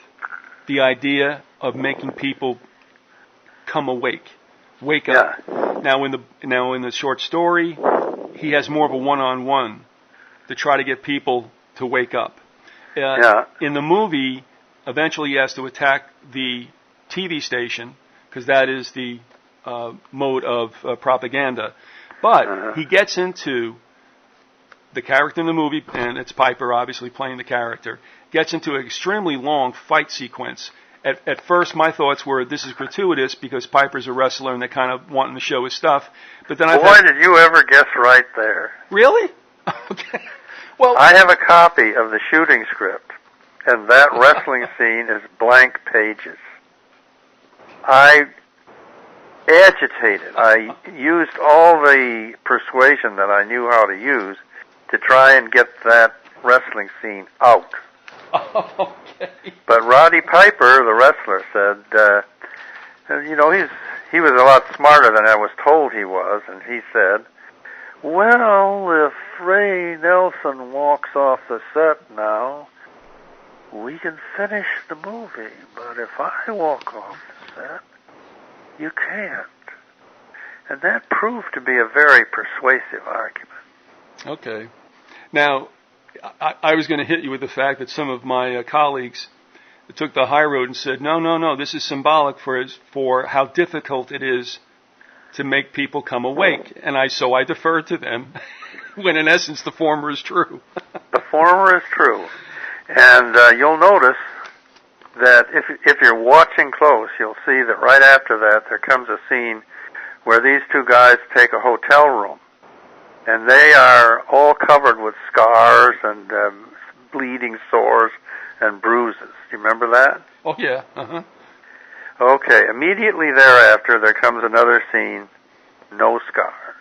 the idea of making people come awake. Wake up. Now in the short story, he has more of a one-on-one to try to get people to wake up. In the movie, eventually he has to attack the TV station because that is the mode of propaganda. But he gets into the character in the movie, and it's Piper obviously playing the character, gets into an extremely long fight sequence. At first, my thoughts were this is gratuitous because Piper's a wrestler and they're kind of wanting to show his stuff. But then did you ever guess right there? Really? Okay. Well, I have a copy of the shooting script, and that wrestling scene is blank pages. I agitated. I used all the persuasion that I knew how to use to try and get that wrestling scene out. Okay. But Roddy Piper, the wrestler, said, he was a lot smarter than I was told he was, and he said, well, if Ray Nelson walks off the set now, we can finish the movie, but if I walk off the set, you can't. And that proved to be a very persuasive argument. Okay. Now, I was going to hit you with the fact that some of my colleagues took the high road and said, no, this is symbolic for how difficult it is to make people come awake. And I deferred to them, when in essence the former is true. The former is true. And you'll notice that if you're watching close, you'll see that right after that there comes a scene where these two guys take a hotel room. And they are all covered with scars and bleeding sores and bruises. Do you remember that? Oh, yeah. Uh-huh. Okay, immediately thereafter, there comes another scene, no scars.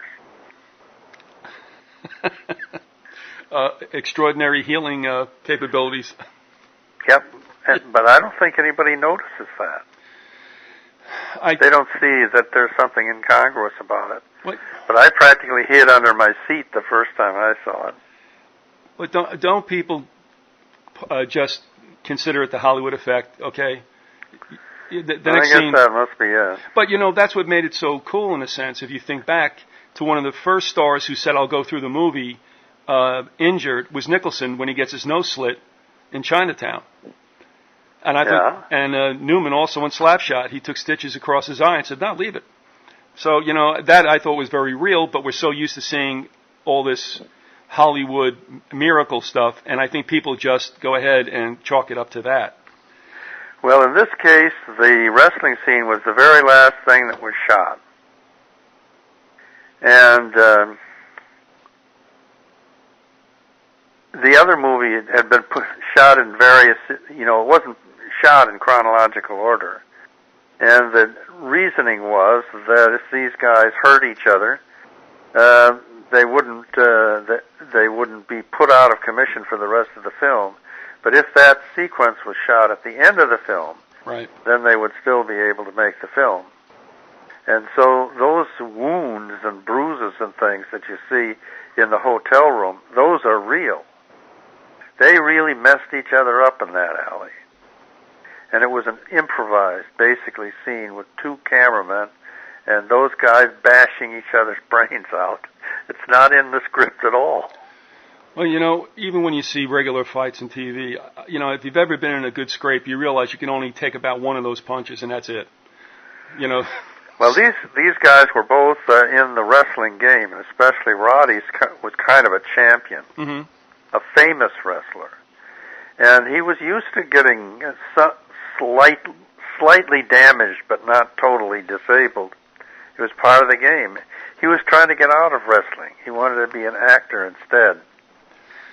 Extraordinary healing capabilities. Yep, but I don't think anybody notices that. They don't see that there's something incongruous about it. What? But I practically hid under my seat the first time I saw it. But don't people just consider it the Hollywood effect, okay? I guess that must be it. But, that's what made it so cool in a sense. If you think back to one of the first stars who said, I'll go through the movie injured, was Nicholson when he gets his nose slit in Chinatown. And I think, and Newman also in Slapshot, he took stitches across his eye and said, no, leave it. So, that I thought was very real, but we're so used to seeing all this Hollywood miracle stuff, and I think people just go ahead and chalk it up to that. Well, in this case, the wrestling scene was the very last thing that was shot. And the other movie had been shot in various, it wasn't shot in chronological order. And the reasoning was that if these guys hurt each other, they wouldn't be put out of commission for the rest of the film. But if that sequence was shot at the end of the film, right, then they would still be able to make the film. And so those wounds and bruises and things that you see in the hotel room, those are real. They really messed each other up in that alley. And it was an improvised, basically, scene with two cameramen and those guys bashing each other's brains out. It's not in the script at all. Well, you know, even when you see regular fights on TV, you know, if you've ever been in a good scrape, you realize you can only take about one of those punches, and that's it. You know. Well, these guys were both in the wrestling game, and especially Roddy was kind of a champion, a famous wrestler. And he was used to getting slightly damaged, but not totally disabled. It was part of the game. He was trying to get out of wrestling. He wanted to be an actor instead,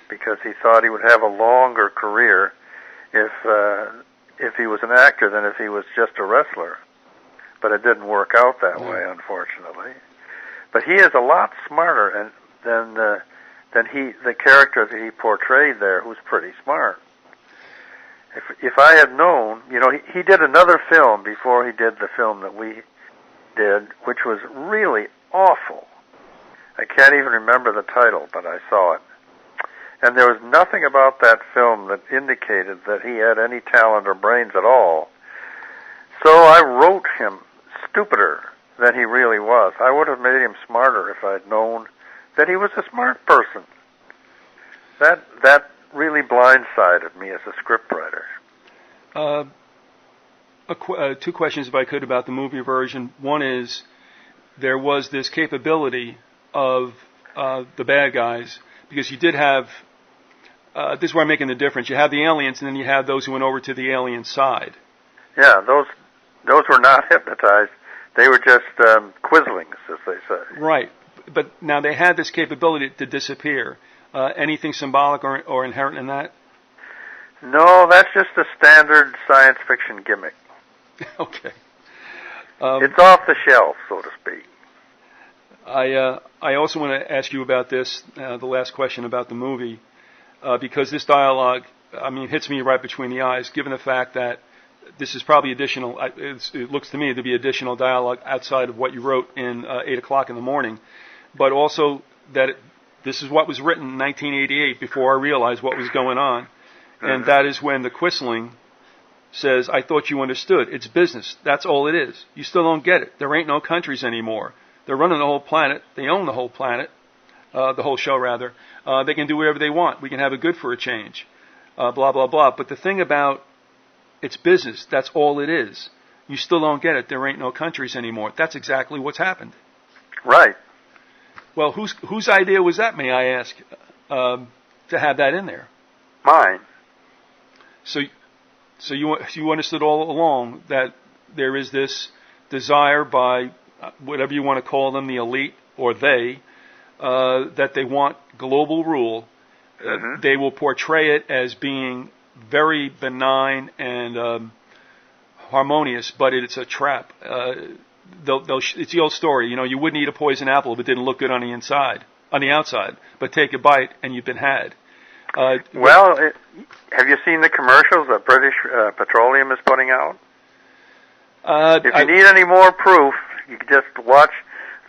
because he thought he would have a longer career if he was an actor than if he was just a wrestler. But it didn't work out that way, unfortunately. But he is a lot smarter than the character that he portrayed there, who's pretty smart. If I had known, you know, he did another film before he did the film that we did, which was really awful. I can't even remember the title, but I saw it. And there was nothing about that film that indicated that he had any talent or brains at all. So I wrote him stupider than he really was. I would have made him smarter if I'd known that he was a smart person. That really blindsided me as a scriptwriter. Two questions, if I could, about the movie version. One is, there was this capability of the bad guys, because you did have, this is where I'm making the difference, you have the aliens, and then you have those who went over to the alien side. Yeah, those were not hypnotized. They were just quislings, as they say. Right. But now they had this capability to disappear. Anything symbolic or inherent in that? No, that's just a standard science fiction gimmick. Okay. It's off the shelf, so to speak. I also want to ask you about this, the last question about the movie, because this dialogue, I mean, hits me right between the eyes, given the fact that this is probably additional, it looks to me to be additional dialogue outside of what you wrote in 8 o'clock in the morning, but also that this is what was written in 1988 before I realized what was going on, and that is when the Quisling says, I thought you understood. It's business. That's all it is. You still don't get it. There ain't no countries anymore. They're running the whole planet. They own the whole planet, the whole show, rather. They can do whatever they want. We can have it good for a change, blah, blah, blah. But the thing about it's business, that's all it is. You still don't get it. There ain't no countries anymore. That's exactly what's happened. Right. Well, whose idea was that, may I ask, to have that in there? Mine. So you understood all along that there is this desire by whatever you want to call them, the elite or they, that they want global rule. They will portray it as being very benign and harmonious, but it's a trap. It's the old story. You know, you wouldn't eat a poison apple if it didn't look good on the outside, but take a bite and you've been had. Have you seen the commercials that British Petroleum is putting out? If you need any more proof, you can just watch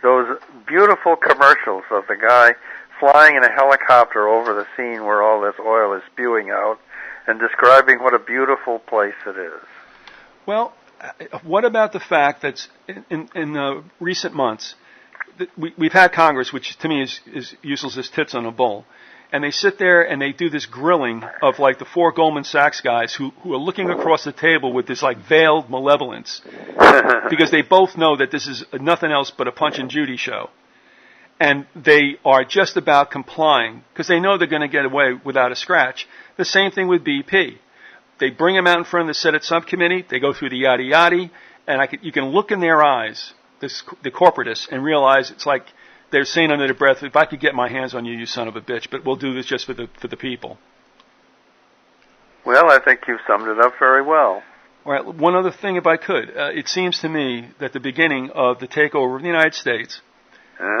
those beautiful commercials of the guy flying in a helicopter over the scene where all this oil is spewing out and describing what a beautiful place it is. Well, what about the fact that in recent months, we've had Congress, which to me is useless as tits on a bowl, and they sit there and they do this grilling of like the four Goldman Sachs guys who are looking across the table with this like veiled malevolence because they both know that this is nothing else but a Punch and Judy show. And they are just about complying because they know they're going to get away without a scratch. The same thing with BP. They bring them out in front of the Senate subcommittee. They go through the yada yada, and you can look in their eyes, the corporatists, and realize it's like they're saying under their breath, "If I could get my hands on you, you son of a bitch, but we'll do this just for the people." Well, I think you've summed it up very well. All right. One other thing, if I could, it seems to me that the beginning of the takeover of the United States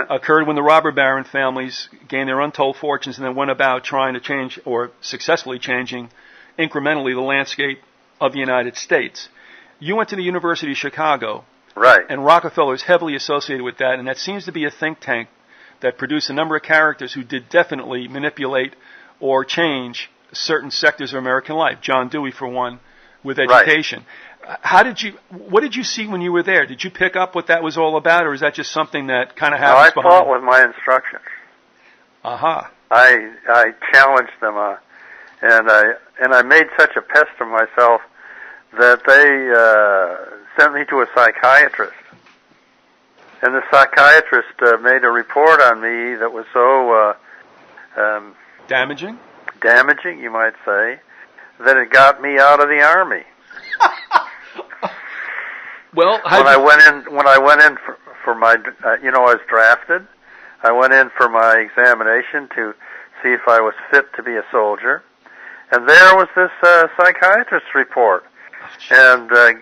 occurred when the robber baron families gained their untold fortunes and then went about trying to change, or successfully changing, incrementally the landscape of the United States. You went to the University of Chicago. Right. And Rockefeller is heavily associated with that, and that seems to be a think tank that produced a number of characters who did definitely manipulate or change certain sectors of American life. John Dewey, for one, with education. Right. What did you see when you were there? Did you pick up what that was all about, or is that just something that kind of happens behind? No, I fought with my instructions. Aha. I challenged them, and I made such a pest of myself that they sent me to a psychiatrist. And the psychiatrist made a report on me that was so damaging, you might say, that it got me out of the Army. Well, when I went in for my, I was drafted. I went in for my examination to see if I was fit to be a soldier, and there was this psychiatrist's report. And I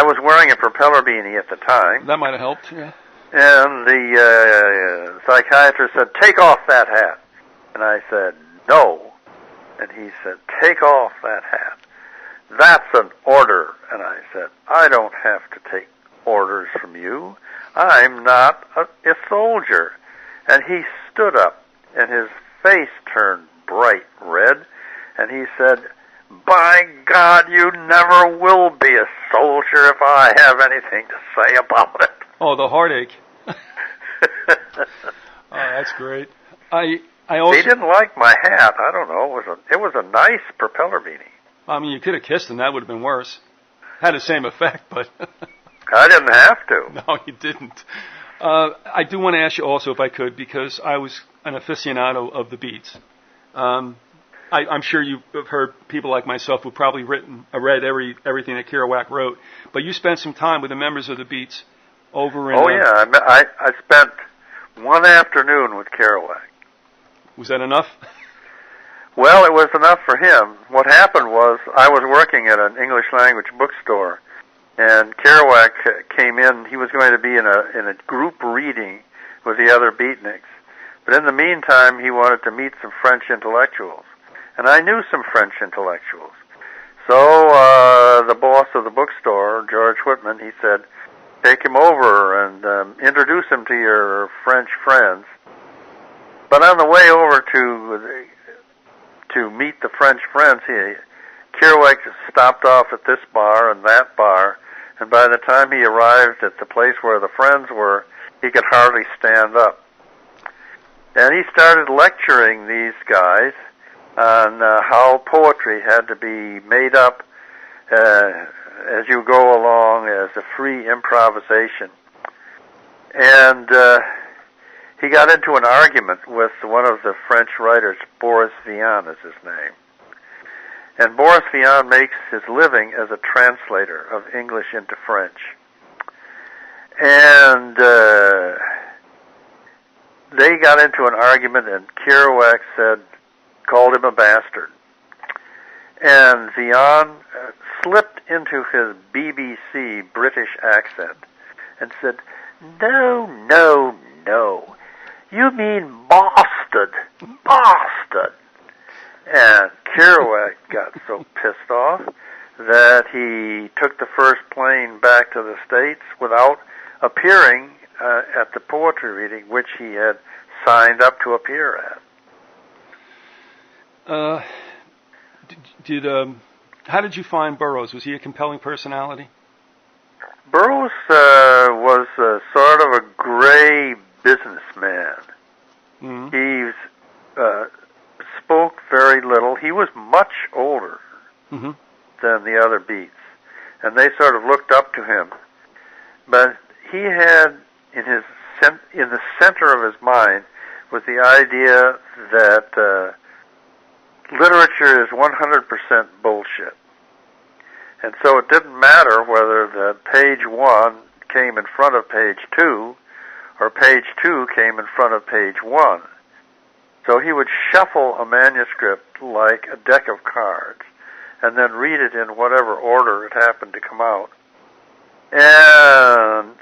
was wearing a propeller beanie at the time. That might have helped, yeah. And the psychiatrist said, "Take off that hat." And I said, "No." And he said, "Take off that hat. That's an order." And I said, "I don't have to take orders from you. I'm not a soldier." And he stood up, and his face turned bright red, and he said, "By God, you never will be a soldier if I have anything to say about it." Oh, the heartache. Oh, that's great. I also... He didn't like my hat. I don't know. It was a nice propeller beanie. I mean, you could have kissed him. That would have been worse. Had the same effect, but... I didn't have to. No, you didn't. I do want to ask you also, if I could, because I was an aficionado of the Beats. I'm sure you've heard people like myself who've probably read everything that Kerouac wrote, but you spent some time with the members of the Beats over in... Oh, yeah. I spent one afternoon with Kerouac. Was that enough? Well, it was enough for him. What happened was I was working at an English language bookstore, and Kerouac came in. He was going to be in a group reading with the other beatniks. But in the meantime, he wanted to meet some French intellectuals. And I knew some French intellectuals. So the boss of the bookstore, George Whitman, he said, "Take him over and introduce him to your French friends." But on the way over to meet the French friends, Kerouac stopped off at this bar and that bar, and by the time he arrived at the place where the friends were, he could hardly stand up. And he started lecturing these guys on how poetry had to be made up as you go along as a free improvisation. And he got into an argument with one of the French writers. Boris Vian is his name. And Boris Vian makes his living as a translator of English into French. And they got into an argument, and Kerouac called him a bastard. And Vian slipped into his BBC British accent and said, "No, no, no. You mean Boston. Boston." And Kerouac got so pissed off that he took the first plane back to the States without appearing at the poetry reading, which he had signed up to appear at. How did you find Burroughs? Was he a compelling personality? Burroughs was sort of a gray businessman. Mm-hmm. He spoke very little. He was much older than the other Beats, and they sort of looked up to him. But he had in the center of his mind was the idea that literature is 100% bullshit. And so it didn't matter whether the page 1 came in front of page 2 or page 2 came in front of page 1. So he would shuffle a manuscript like a deck of cards and then read it in whatever order it happened to come out. And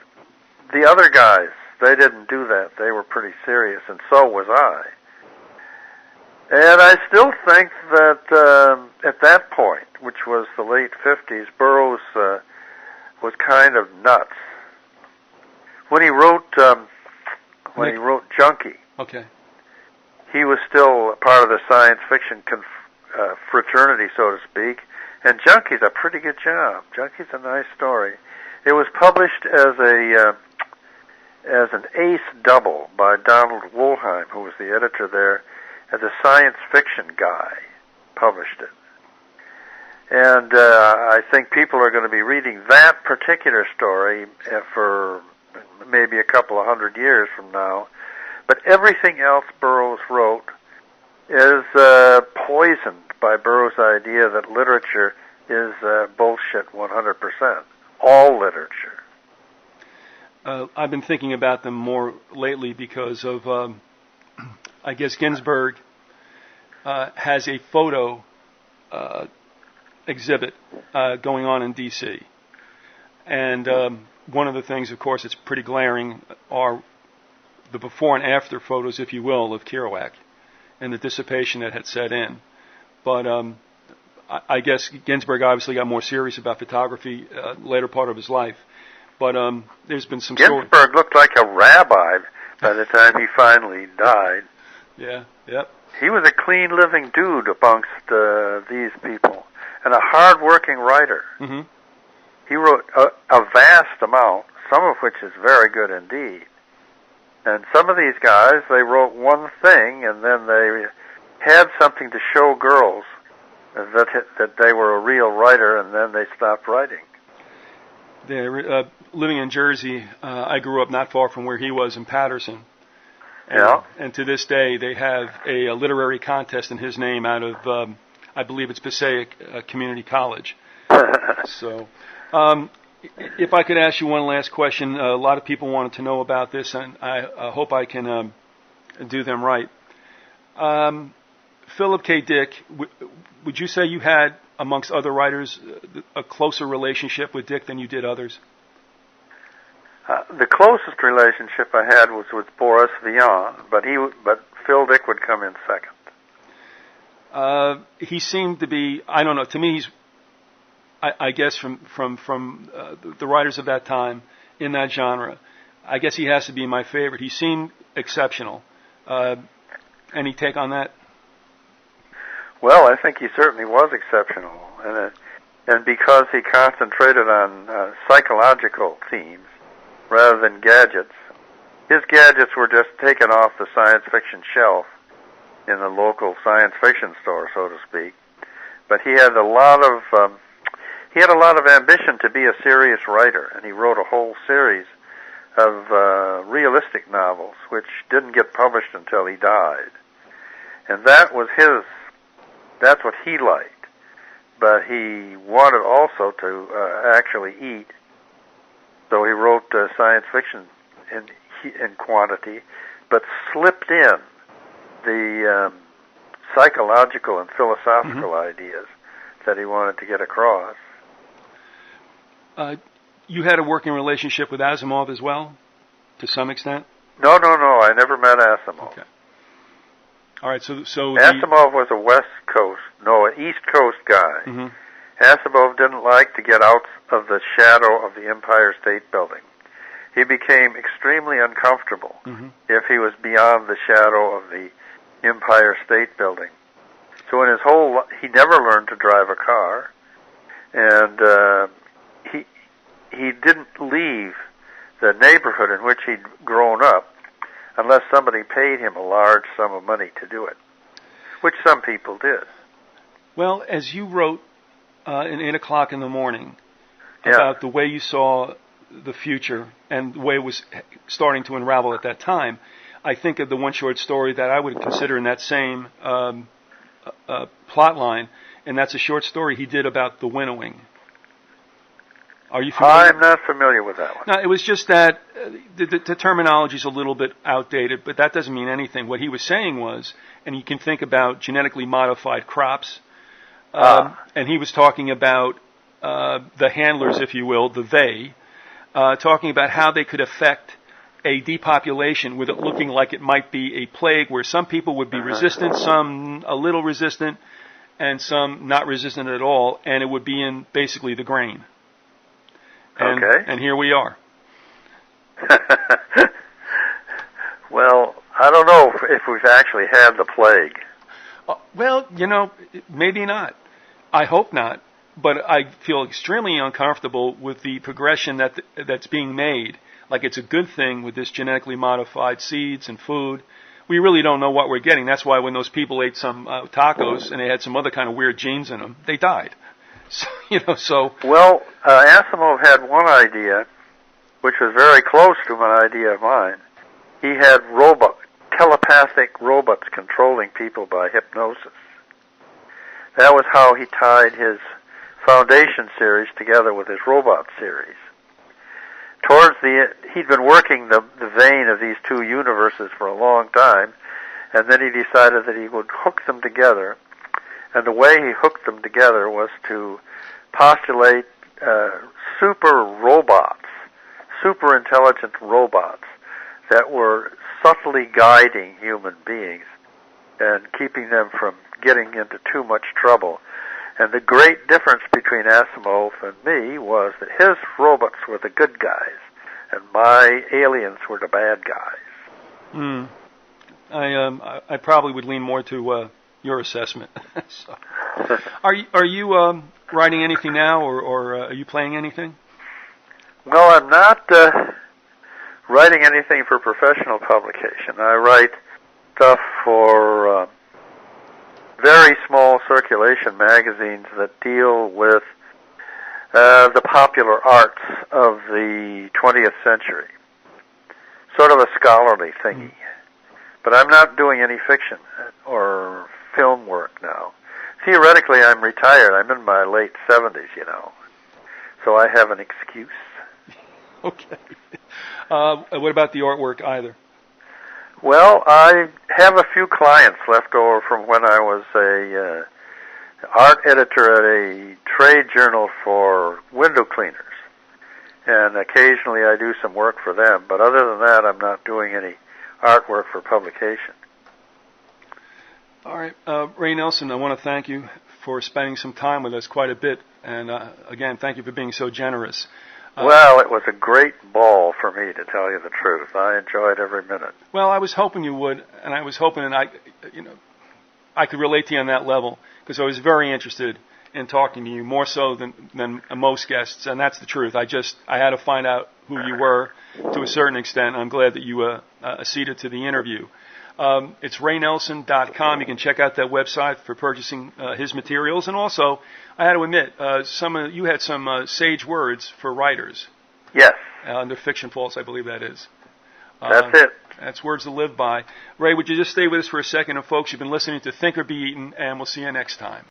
the other guys, they didn't do that. They were pretty serious, and so was I. And I still think that at that point, which was the late 50s, Burroughs was kind of nuts. When he wrote Junkie, okay, he was still part of the science fiction fraternity, so to speak. And Junkie's a pretty good job. Junkie's a nice story. It was published as an ace double by Donald Wollheim, who was the editor there, as a science fiction guy, published it. And I think people are going to be reading that particular story for maybe a couple of 100 years from now. But everything else Burroughs wrote is poisoned by Burroughs' idea that literature is bullshit 100%. All literature. I've been thinking about them more lately because of, I guess Ginsberg has a photo exhibit going on in D.C. And one of the things, of course, that's pretty glaring are the before and after photos, if you will, of Kerouac and the dissipation that had set in. But I guess Ginsberg obviously got more serious about photography later part of his life. But there's been some Ginsberg looked like a rabbi by the time he finally died. Yeah, yep. He was a clean living dude amongst these people, and a hard-working writer. Mm-hmm. He wrote a vast amount, some of which is very good indeed. And some of these guys, they wrote one thing, and then they had something to show girls that they were a real writer, and then they stopped writing. They're living in Jersey. I grew up not far from where he was in Patterson. And, yeah. And to this day, they have a literary contest in his name out of, I believe it's Passaic Community College. So, if I could ask you one last question, a lot of people wanted to know about this, and I hope I can do them right. Philip K. Dick, would you say you had, amongst other writers, a closer relationship with Dick than you did others? The closest relationship I had was with Boris Vian, but Phil Dick would come in second. He seemed to be, I don't know, to me he's, I guess from the writers of that time in that genre, I guess he has to be my favorite. He seemed exceptional. Any take on that? Well, I think he certainly was exceptional, and because he concentrated on psychological themes rather than gadgets, his gadgets were just taken off the science fiction shelf in the local science fiction store, so to speak. But he had a lot of ambition to be a serious writer, and he wrote a whole series of realistic novels, which didn't get published until he died. And that's what he liked. But he wanted also to actually eat, so he wrote science fiction in quantity, but slipped in the psychological and philosophical ideas that he wanted to get across. You had a working relationship with Asimov as well, to some extent? No. I never met Asimov. Okay. All right. So Asimov was an East Coast guy. Mm-hmm. Asimov didn't like to get out of the shadow of the Empire State Building. He became extremely uncomfortable if he was beyond the shadow of the Empire State Building. So in his whole life, he never learned to drive a car, and he didn't leave the neighborhood in which he'd grown up unless somebody paid him a large sum of money to do it, which some people did. Well, as you wrote in 8 o'clock in the morning about the way you saw the future and the way it was starting to unravel at that time, I think of the one short story that I would consider in that same plot line, and that's a short story he did about the winnowing. Are you familiar? I'm not familiar with that one. No, it was just that the terminology is a little bit outdated, but that doesn't mean anything. What he was saying was, and you can think about genetically modified crops, and he was talking about the handlers, if you will, the they, talking about how they could affect a depopulation with it looking like it might be a plague where some people would be resistant, some a little resistant, and some not resistant at all, and it would be in basically the grain. And here we are. Well, I don't know. if we've actually had the plague. Well, maybe not. I hope not. But I feel extremely uncomfortable with the progression that's being made. Like it's a good thing with this genetically modified seeds and food. We really don't know what we're getting. That's why when those people ate some tacos and they had some other kind of weird genes in them, they died. So. Well, Asimov had one idea, which was very close to an idea of mine. He had telepathic robots controlling people by hypnosis. That was how he tied his Foundation series together with his robot series. He'd been working the vein of these two universes for a long time, and then he decided that he would hook them together. And the way he hooked them together was to postulate super intelligent robots that were subtly guiding human beings and keeping them from getting into too much trouble. And the great difference between Asimov and me was that his robots were the good guys, and my aliens were the bad guys. I probably would lean more to your assessment. So. Are you writing anything now, or are you playing anything? Well, I'm not writing anything for professional publication. I write stuff for very small circulation magazines that deal with the popular arts of the 20th century. Sort of a scholarly thingy. But I'm not doing any fiction or film work now. Theoretically, I'm retired. I'm in my late 70s, So I have an excuse. Okay. What about the artwork either? Well, I have a few clients left over from when I was a art editor at a trade journal for window cleaners. And occasionally I do some work for them. But other than that, I'm not doing any artwork for publication. All right. Ray Nelson, I want to thank you for spending some time with us, quite a bit. And again, thank you for being so generous. Well, it was a great ball for me, to tell you the truth. I enjoyed every minute. Well, I was hoping you would, and I was hoping that I could relate to you on that level, because I was very interested in talking to you, more so than most guests, and that's the truth. I had to find out who you were to a certain extent, and I'm glad that you acceded to the interview. It's raynelson.com. You can check out that website for purchasing his materials. And also, I had to admit, you had some sage words for writers. Yes. Under Fiction Faults, I believe that is. That's it. That's words to live by. Ray, would you just stay with us for a second? And folks, you've been listening to Think or Be Eaten, and we'll see you next time.